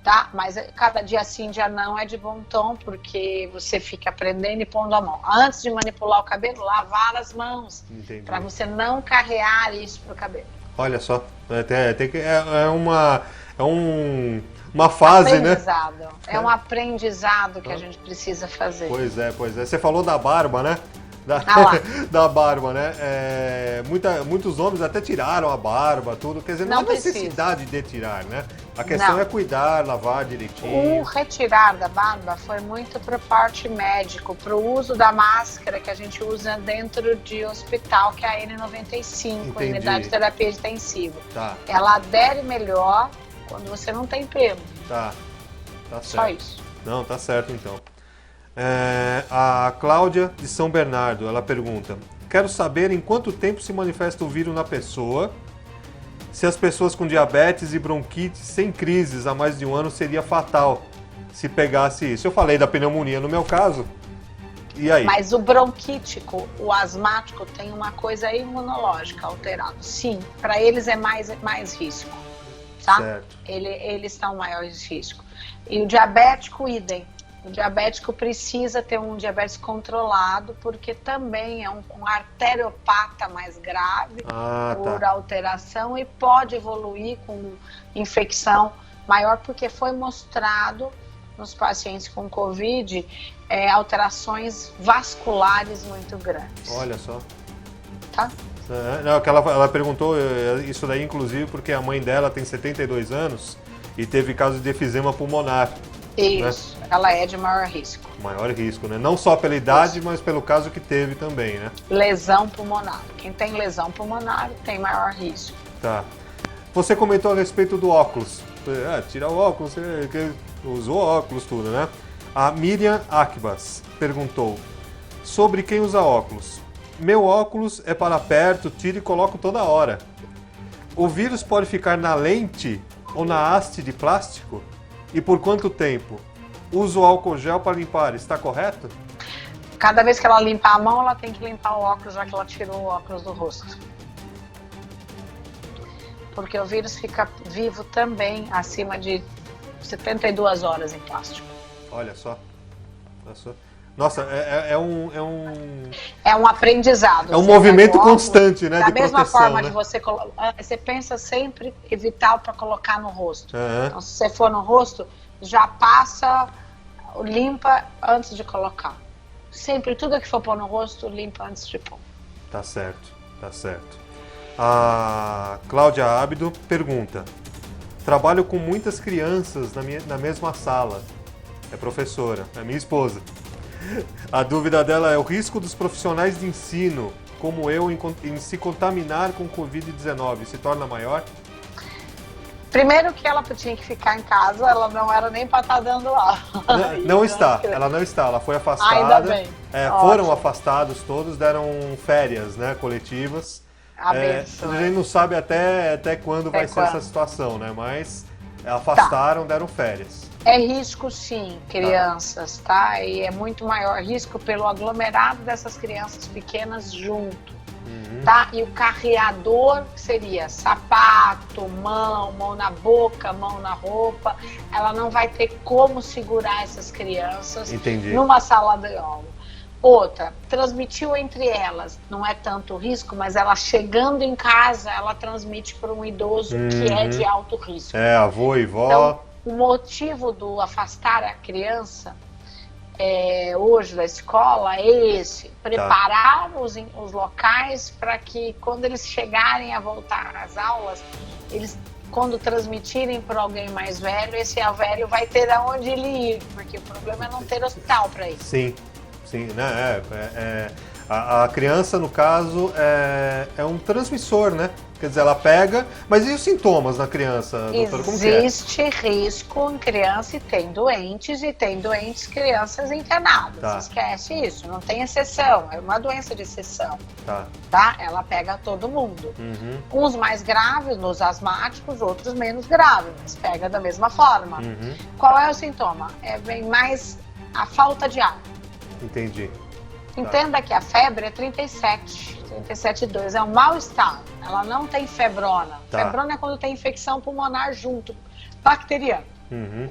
Tá? Mas cada dia sim, dia não é de bom tom, porque você fica aprendendo e pondo a mão. Antes de manipular o cabelo, lavar as mãos. Para você não carrear isso pro cabelo. Olha só, uma fase, né? É um aprendizado que a gente precisa fazer. Pois é. Você falou da barba, né? Da barba, né? Muitos homens até tiraram a barba, tudo. Quer dizer, não há necessidade de tirar, né? A questão é cuidar, lavar direitinho. O retirar da barba foi muito para parte médico, para o uso da máscara que a gente usa dentro de hospital, que é a N95, a unidade de terapia intensiva. Ela adere melhor quando você não tem pelo. Tá certo. Só isso. Não, tá certo então. A Cláudia de São Bernardo, ela pergunta: quero saber em quanto tempo se manifesta o vírus na pessoa, se as pessoas com diabetes e bronquite sem crises há mais de um ano seria fatal se pegasse isso. Eu falei da pneumonia no meu caso, e aí? Mas o bronquítico, o asmático tem uma coisa imunológica alterada. Sim, para eles é mais risco, tá? Certo. Eles estão maior risco. E o diabético, idem. O diabético precisa ter um diabetes controlado, porque também é um arteriopata mais grave por alteração e pode evoluir com infecção maior, porque foi mostrado nos pacientes com Covid alterações vasculares muito grandes. Olha só. Tá? Não, ela perguntou isso daí, inclusive, porque a mãe dela tem 72 anos e teve caso de efizema pulmonar. Isso, né? Ela é de maior risco. Maior risco, né? Não só pela idade, mas pelo caso que teve também, né? Lesão pulmonar. Quem tem lesão pulmonar tem maior risco. Tá. Você comentou a respeito do óculos. Tirar o óculos, você usou óculos, tudo, né? A Miriam Akbas perguntou sobre quem usa óculos. Meu óculos é para perto, tiro e coloco toda hora. O vírus pode ficar na lente ou na haste de plástico? E por quanto tempo? Uso álcool gel para limpar, está correto? Cada vez que ela limpar a mão, ela tem que limpar o óculos, já que ela tirou o óculos do rosto. Porque o vírus fica vivo também acima de 72 horas em plástico. Olha só. Nossa, é um aprendizado. É um movimento constante, né? Da mesma proteção, forma né? de você pensa sempre evitar para colocar no rosto. Então, se você for no rosto, já passa, limpa antes de colocar. Sempre, tudo que for pôr no rosto, limpa antes de pôr. Tá certo. A Cláudia Ábido pergunta: trabalho com muitas crianças na mesma sala. É professora, é minha esposa. A dúvida dela é o risco dos profissionais de ensino, como eu, em se contaminar com Covid-19, se torna maior? Primeiro que ela tinha que ficar em casa, ela não era nem para estar dando aula. Ela não está, ela foi afastada. Ainda bem. Foram afastados todos, deram férias, né, coletivas. A gente não sabe até quando vai ser essa situação, né, mas afastaram, deram férias. É risco sim, crianças, tá? E é muito maior risco pelo aglomerado dessas crianças pequenas junto, tá? E o carreador seria sapato, mão na boca, mão na roupa. Ela não vai ter como segurar essas crianças numa sala de aula. Outra, transmitiu entre elas, não é tanto risco, mas ela chegando em casa, ela transmite para um idoso que é de alto risco. Avô e vó. Então, o motivo do afastar a criança hoje da escola é esse: preparar os locais para que quando eles chegarem a voltar às aulas, eles, quando transmitirem para alguém mais velho, esse velho vai ter aonde ele ir, porque o problema é não ter hospital para isso. Sim, né? A criança, no caso, é um transmissor, né? Quer dizer, ela pega... Mas e os sintomas na criança, doutora? Como que é? Existe risco em criança e tem doentes crianças internadas. Esquece isso, não tem exceção. É uma doença de exceção. Tá? Ela pega todo mundo. Uns mais graves, nos asmáticos, outros menos graves, mas pega da mesma forma. Qual é o sintoma? Vem mais a falta de ar. Entendi. Entenda que a febre é 37,2, é um mal-estar. Ela não tem febrona. Tá. Febrona é quando tem infecção pulmonar junto, bacteriana. Uhum.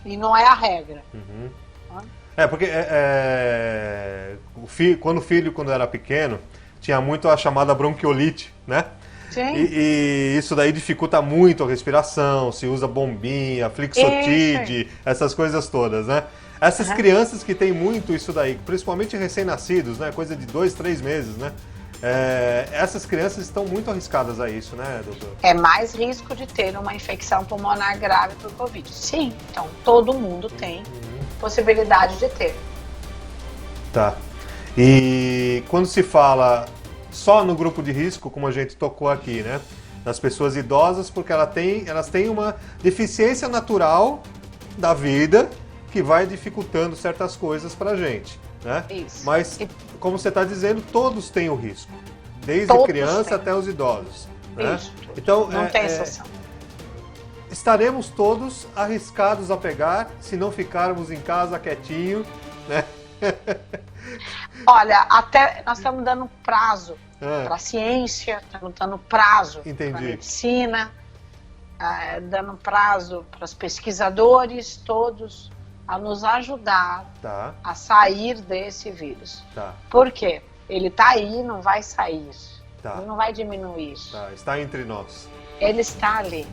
E não é a regra. Uhum. Tá? Porque quando o filho, quando era pequeno, tinha muito a chamada bronquiolite, né? Sim. E isso daí dificulta muito a respiração, se usa bombinha, Flixotide, essas coisas todas, né? Essas crianças que têm muito isso daí, principalmente recém-nascidos, né? Coisa de 2, 3 meses, né? Essas crianças estão muito arriscadas a isso, né, doutor? É mais risco de ter uma infecção pulmonar grave por Covid. Sim, então todo mundo tem possibilidade de ter. Tá. E quando se fala só no grupo de risco, como a gente tocou aqui, né? Das pessoas idosas, porque elas têm uma deficiência natural da vida que vai dificultando certas coisas pra gente, né? Isso. Mas, como você está dizendo, todos têm o risco. Desde Todos criança têm. até os idosos. Né? Isso. Então, Não tem exceção. Estaremos todos arriscados a pegar se não ficarmos em casa quietinho, né? Olha, até nós estamos dando prazo para a ciência, estamos dando prazo para a Entendi. medicina, dando prazo para os pesquisadores todos a nos ajudar Tá, a sair desse vírus. tá, Por quê? Ele está aí, não vai sair. tá, Ele não vai diminuir. tá. Está entre nós. Ele está ali.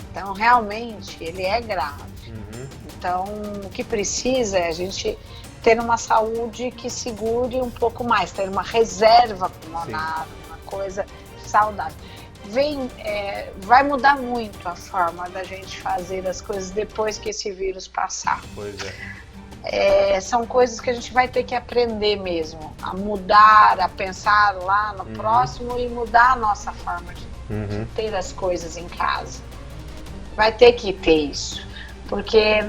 Então, realmente, ele é grave. Uhum. Então, o que precisa é a gente ter uma saúde que segure um pouco mais, ter uma reserva pulmonar, uma coisa saudável. Vai mudar muito a forma da gente fazer as coisas depois que esse vírus passar. Pois é. São coisas que a gente vai ter que aprender mesmo, a mudar, a pensar lá no próximo e mudar a nossa forma de ter as coisas em casa. Vai ter que ter isso, porque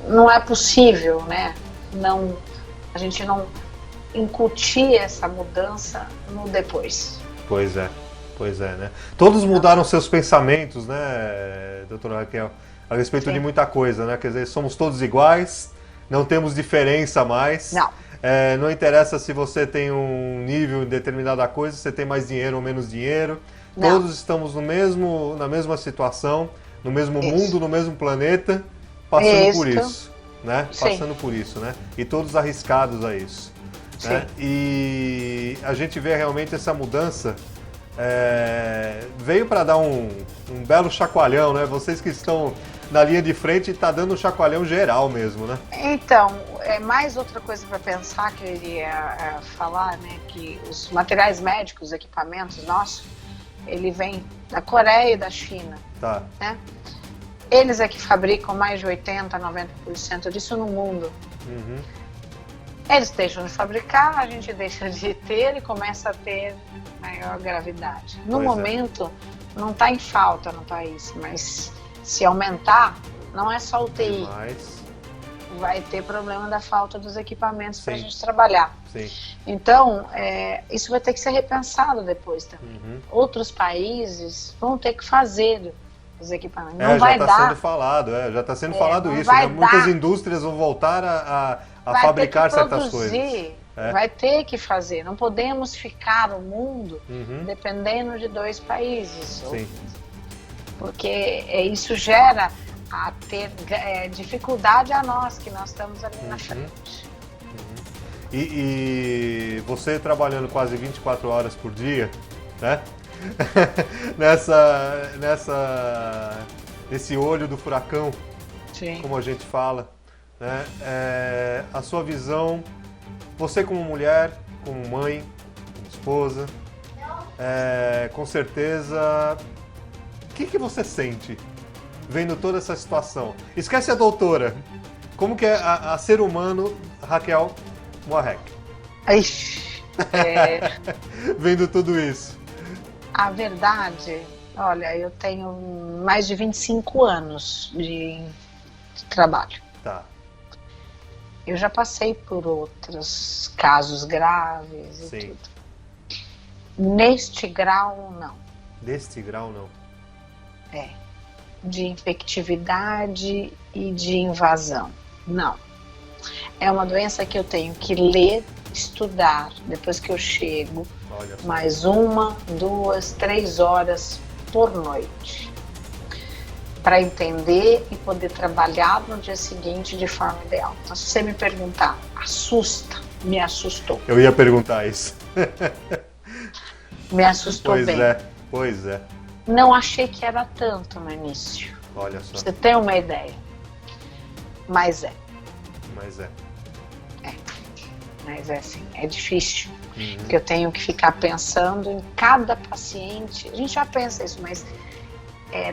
não é possível, né? A gente não incutir essa mudança no depois. Pois é, né? Todos mudaram seus pensamentos, né, doutora Raquel, a respeito de muita coisa, né? Quer dizer, somos todos iguais, não temos diferença mais. Não. Não interessa se você tem um nível em determinada coisa, se você tem mais dinheiro ou menos dinheiro. Não. Todos estamos na mesma situação, no mesmo mundo, no mesmo planeta, passando por isso, né? Sim. Passando por isso, né? E todos arriscados a isso. Né? E a gente vê realmente essa mudança veio para dar um belo chacoalhão, né? Vocês que estão na linha de frente, está dando um chacoalhão geral mesmo, né? Então, mais outra coisa para pensar que eu iria falar, né? Que os materiais médicos, equipamentos nossos, ele vem da Coreia e da China. Tá. Né? Eles é que fabricam mais de 80%, 90% disso no mundo. Uhum. Eles deixam de fabricar, a gente deixa de ter e começa a ter maior gravidade. No momento, não está em falta no país, mas se aumentar, não é só UTI. Demais. Vai ter problema da falta dos equipamentos para a Sim. gente trabalhar. Sim. Então, isso vai ter que ser repensado depois também. Uhum. Outros países vão ter que fazer os equipamentos. Não já vai está dar. sendo falado, já está sendo falado não isso, vai né? Muitas dar. indústrias vão voltar a Vai fabricar ter que certas produzir, coisas. vai ter que fazer. Não podemos ficar o mundo dependendo de 2 países. Sim. Porque isso gera a ter dificuldade a nós, que nós estamos ali na frente. E você trabalhando quase 24 horas por dia, né? nesse olho do furacão, Sim. como a gente fala, né? A sua visão, você como mulher, como mãe, como esposa, com certeza, o que você sente vendo toda essa situação? Esquece a doutora, como que é a ser humano Raquel Moarec? Ixi, Vendo tudo isso. a verdade, olha, eu tenho mais de 25 anos de trabalho. Tá. Eu já passei por outros casos graves e Sim. tudo. Neste grau, não. Deste grau, não. De infectividade e de invasão. Não. É uma doença que eu tenho que ler, estudar, depois que eu chego, Olha só. mais 1, 2, 3 horas por noite, para entender e poder trabalhar no dia seguinte de forma ideal. Então, se você me perguntar, assusta? Me assustou. Eu ia perguntar isso. Me assustou Pois bem. é, pois é. Não achei que era tanto no início. Olha só, Pra você ter uma ideia. Mas é. mas é. Mas é assim, é difícil. Porque eu tenho que ficar pensando em cada paciente. A gente já pensa isso, mas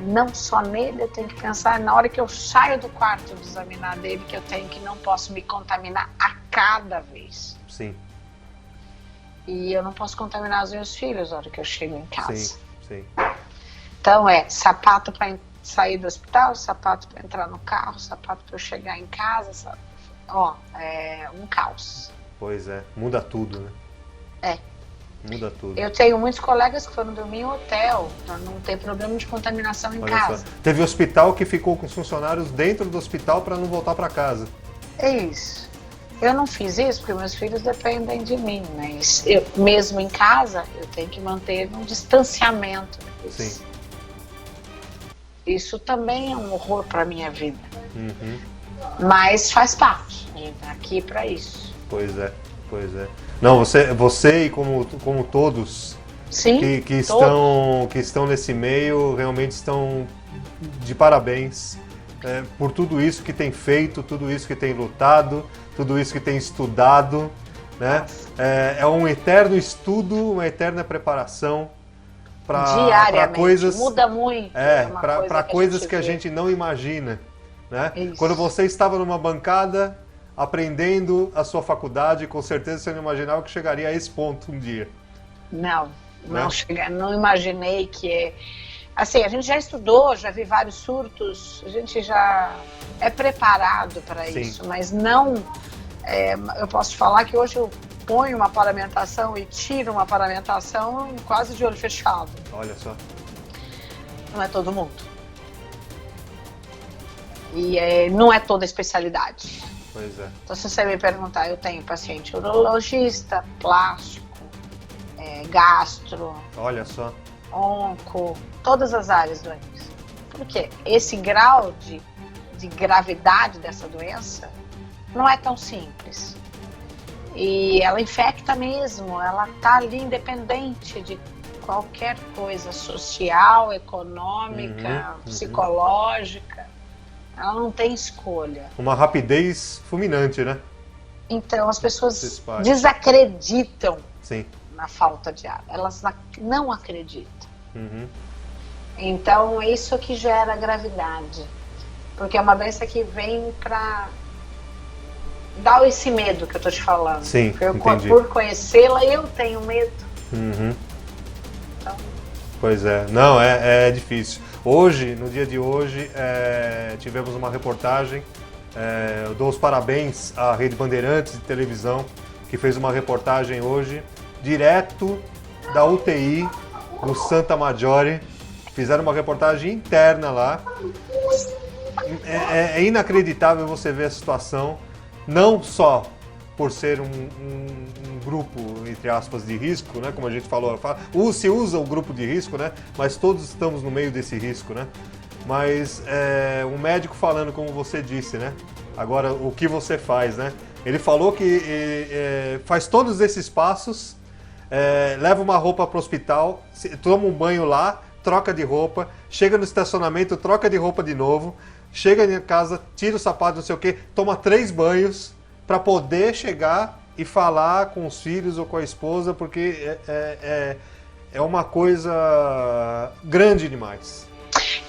não só nele, eu tenho que pensar na hora que eu saio do quarto de examinar dele, que eu tenho que não posso me contaminar a cada vez. Sim, E eu não posso contaminar os meus filhos na hora que eu chego em casa. sim, sim. Então sapato para sair do hospital, sapato para entrar no carro, sapato para eu chegar em casa, é um caos. Pois é, muda tudo, né? Muda tudo. Eu tenho muitos colegas que foram dormir em hotel, para não ter problema de contaminação em Olha casa. só. Teve hospital que ficou com os funcionários dentro do hospital para não voltar para casa. É isso. Eu não fiz isso porque meus filhos dependem de mim, mas eu, mesmo em casa, eu tenho que manter um distanciamento. Sim. Isso também é um horror para minha vida. Uhum. Mas faz parte. A gente tá aqui para isso. Pois é, pois é. Não, você e como todos Sim. que estão nesse meio realmente estão de parabéns por tudo isso que tem feito, tudo isso que tem lutado, tudo isso que tem estudado, né? É um eterno estudo, uma eterna preparação para Diariamente. coisas, Muda muito. para coisas que a gente não imagina, né? Isso. Quando você estava numa bancada aprendendo a sua faculdade, com certeza você não imaginava que chegaria a esse ponto um dia. Não, Né? não imaginei que assim, a gente já estudou, já vi vários surtos, a gente já é preparado para Sim. isso, mas não, eu posso falar que hoje eu ponho uma paramentação e tiro uma paramentação quase de olho fechado. Olha só. Não é todo mundo. E não é toda especialidade. Pois é. Então, se você me perguntar, eu tenho paciente urologista, plástico, gastro, Olha só. onco, todas as áreas doentes. Porque esse grau de gravidade dessa doença não é tão simples. E ela infecta mesmo, ela está ali independente de qualquer coisa social, econômica, psicológica. Ela não tem escolha. Uma rapidez fulminante, né? Então as Se pessoas espalha. desacreditam Sim. na falta de ar. Elas não acreditam. Uhum. Então é isso que gera gravidade. Porque é uma doença que vem para dar esse medo que eu tô te falando. Sim, Porque entendi. por conhecê-la, eu tenho medo. Uhum. Então, Pois é. Não, é difícil. Hoje, no dia de hoje, tivemos uma reportagem. Eu dou os parabéns à Rede Bandeirantes de televisão, que fez uma reportagem hoje, direto da UTI no Santa Maggiore. Fizeram uma reportagem interna lá. É inacreditável você ver a situação, não só por ser um grupo, entre aspas, de risco, né? Como a gente falou, se usa o grupo de risco, né? Mas todos estamos no meio desse risco, né? Mas um médico falando, como você disse, né? Agora, o que você faz, né? Ele falou que faz todos esses passos, leva uma roupa para o hospital, toma um banho lá, troca de roupa, chega no estacionamento, troca de roupa de novo, chega em casa, tira o sapato, não sei o quê, toma 3 banhos para poder chegar e falar com os filhos ou com a esposa, porque é uma coisa grande demais.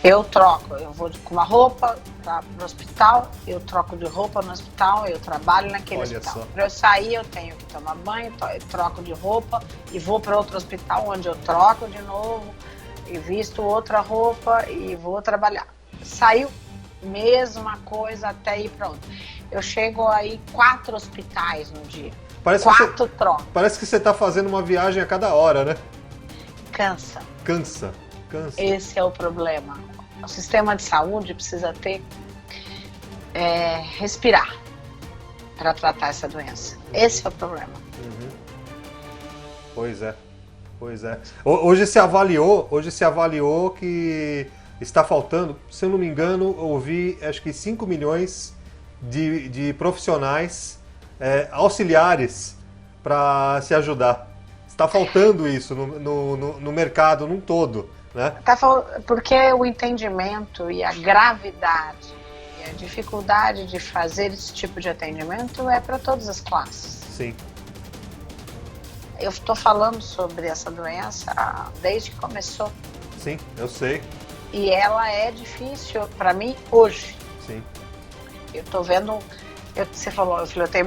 eu troco, eu vou com uma roupa para o hospital, eu troco de roupa no hospital, eu trabalho naquele Olha hospital. só. Para eu sair, eu tenho que tomar banho, eu troco de roupa e vou para outro hospital onde eu troco de novo e visto outra roupa e vou trabalhar. Saiu, mesma coisa até ir para outro. Eu chego aí 4 hospitais no dia. Parece 4 trocas. Parece que você está fazendo uma viagem a cada hora, né? Cansa. Cansa. Esse é o problema. O sistema de saúde precisa respirar. para tratar essa doença. Esse é o problema. Pois é. Hoje se avaliou que está faltando, se eu não me engano, eu ouvi acho que 5 milhões de profissionais auxiliares para se ajudar. Está faltando isso no mercado num todo, né? Porque o entendimento e a gravidade e a dificuldade de fazer esse tipo de atendimento é para todas as classes. Sim. Eu estou falando sobre essa doença desde que começou. Sim, eu sei. E ela é difícil para mim hoje. Sim. Eu estou vendo, você falou, eu tenho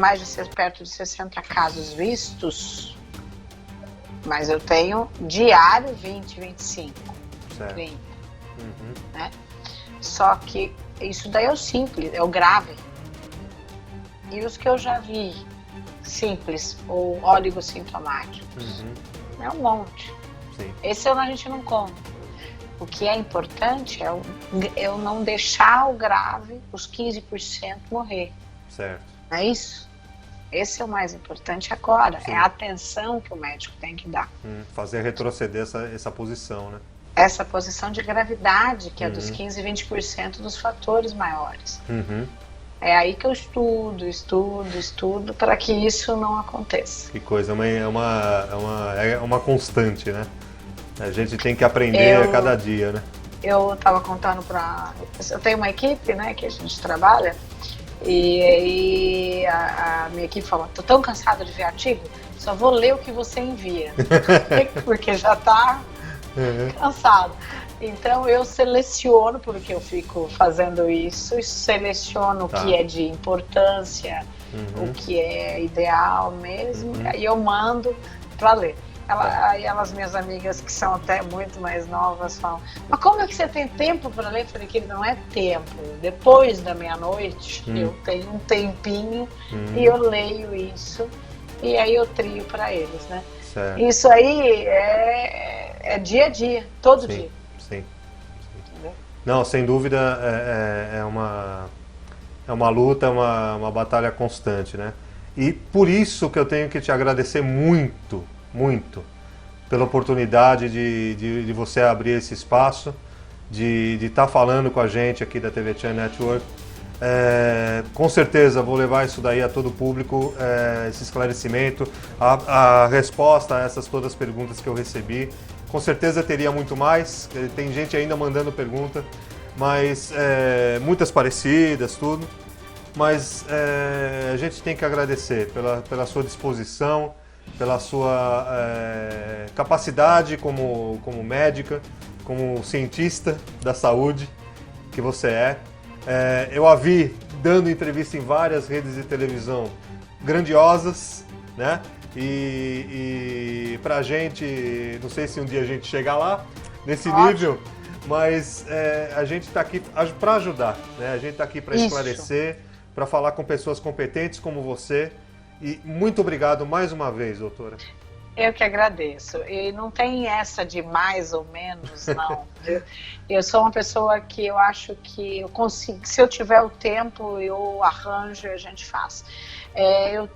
perto de 60 casos vistos, mas eu tenho diário 20, 25, Certo. 30. Né? Só que isso daí é o simples, é o grave. E os que eu já vi simples ou oligossintomático, é um monte. Sim. Esse a gente não conta. O que é importante é eu não deixar o grave, os 15%, morrer. Certo. Não é isso? Esse é o mais importante agora. Sim. É a atenção que o médico tem que dar. Fazer retroceder essa posição, né? Essa posição de gravidade, que é dos 15% e 20% dos fatores maiores. É aí que eu estudo para que isso não aconteça. Que coisa, é uma constante, né? A gente tem que aprender a cada dia, né? Eu estava contando eu tenho uma equipe, né, que a gente trabalha, e aí a minha equipe falou, tô tão cansada de ver artigo, só vou ler o que você envia, porque já tá cansado. Então eu seleciono, porque eu fico fazendo isso, seleciono o que é de importância, o que é ideal mesmo, aí eu mando para ler. Aí minhas amigas que são até muito mais novas falam, mas como é que você tem tempo para ler? Eu falei que não é tempo. Depois da meia-noite eu tenho um tempinho e eu leio isso e aí eu trio para eles, né? Certo. Isso aí é dia a dia, todo dia. Sim. Não, sem dúvida é uma luta, uma batalha constante, né? E por isso que eu tenho que te agradecer muito pela oportunidade de você abrir esse espaço, de estar falando com a gente aqui da TV Chan Network. Com certeza vou levar isso daí a todo o público, esse esclarecimento, a resposta a essas todas as perguntas que eu recebi. Com certeza teria muito mais, tem gente ainda mandando pergunta, mas muitas parecidas, tudo. Mas a gente tem que agradecer pela sua disposição, pela sua capacidade como médica, como cientista da saúde que você é. Eu a vi dando entrevista em várias redes de televisão grandiosas, né? E pra gente, não sei se um dia a gente chega lá, nesse nível, mas a gente está aqui para ajudar, né? A gente está aqui para esclarecer, para falar com pessoas competentes como você. E muito obrigado mais uma vez, doutora. Eu que agradeço. E não tem essa de mais ou menos, não. Eu sou uma pessoa que eu acho que eu consigo, se eu tiver o tempo, eu arranjo e a gente faz.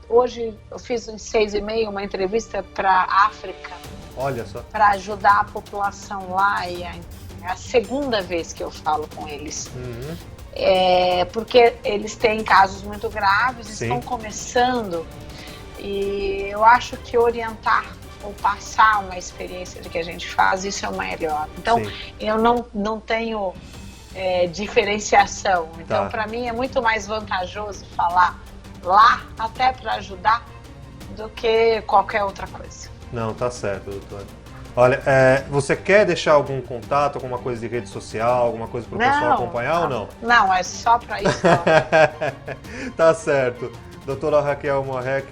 Hoje eu fiz em 6h30 uma entrevista para a África. Olha só. Para ajudar a população lá, e é a segunda vez que eu falo com eles. Porque eles têm casos muito graves, estão começando, e eu acho que orientar ou passar uma experiência de que a gente faz, isso é o melhor. Então, eu não tenho diferenciação. Então, para mim, é muito mais vantajoso falar lá, até para ajudar, do que qualquer outra coisa. Não, tá certo, doutora. Olha, você quer deixar algum contato, alguma coisa de rede social, alguma coisa para o pessoal acompanhar ou não? Não, é só para isso. Tá certo. Doutora Raquel Morrec,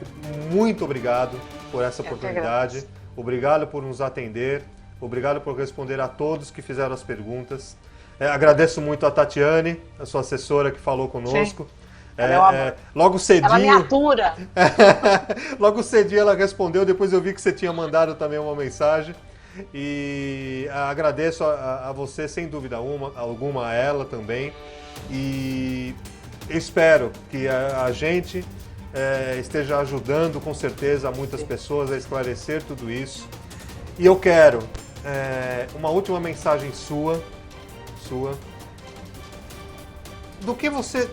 muito obrigado por essa oportunidade. Obrigado por nos atender. Obrigado por responder a todos que fizeram as perguntas. Agradeço muito a Tatiane, a sua assessora que falou conosco. Logo cedinho. Ela me atura. Logo cedinho ela respondeu, depois eu vi que você tinha mandado também uma mensagem. E agradeço a você, sem dúvida alguma, a ela também. E espero que a gente esteja ajudando com certeza muitas pessoas a esclarecer tudo isso. E eu quero uma última mensagem sua. Do que você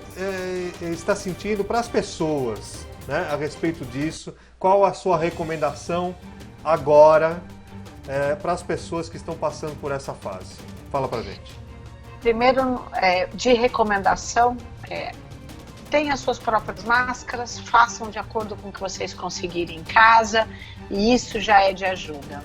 está sentindo para as pessoas, né, a respeito disso? Qual a sua recomendação agora para as pessoas que estão passando por essa fase? Fala pra gente. Primeiro, de recomendação, tenham as suas próprias máscaras, façam de acordo com o que vocês conseguirem em casa, e isso já é de ajuda.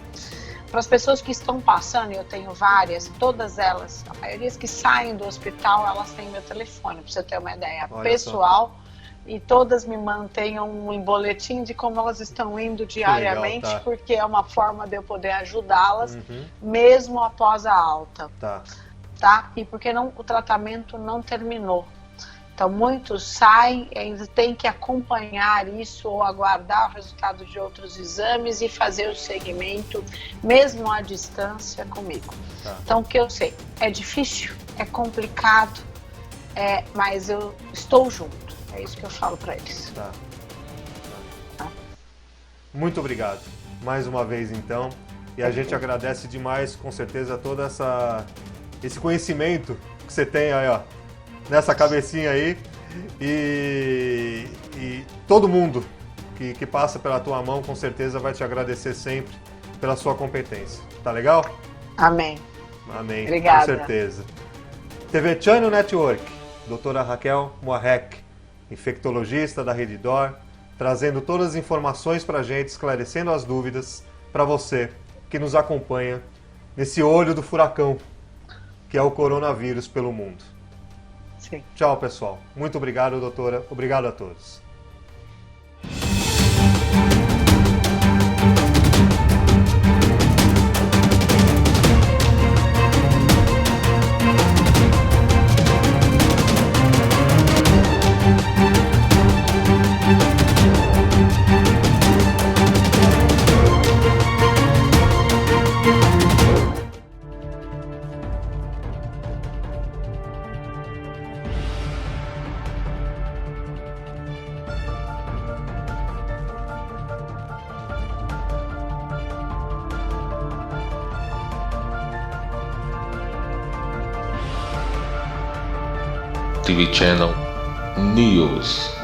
Para as pessoas que estão passando, eu tenho várias, todas elas, a maioria que saem do hospital, elas têm meu telefone, para você ter uma ideia, pessoal, e todas me mantenham em boletim de como elas estão indo diariamente, legal, tá. Porque é uma forma de eu poder ajudá-las, mesmo após a alta. Tá? E porque o tratamento não terminou. Então, muitos saem, ainda tem que acompanhar isso ou aguardar o resultado de outros exames e fazer o segmento, mesmo à distância, comigo. Então, o que eu sei, é difícil, é complicado, mas eu estou junto. É isso que eu falo para eles. Tá. Muito obrigado, mais uma vez, então. E a gente agradece demais, com certeza, todo esse conhecimento que você tem aí, ó, nessa cabecinha aí, e todo mundo que passa pela tua mão com certeza vai te agradecer sempre pela sua competência. Tá legal? Amém. Amém. Obrigada. Com certeza. TV Channel Network, doutora Raquel Moarec, infectologista da Redditor, trazendo todas as informações pra gente, esclarecendo as dúvidas para você que nos acompanha nesse olho do furacão que é o coronavírus pelo mundo. Sim. Tchau, pessoal. Muito obrigado, doutora. Obrigado a todos. TV Channel News.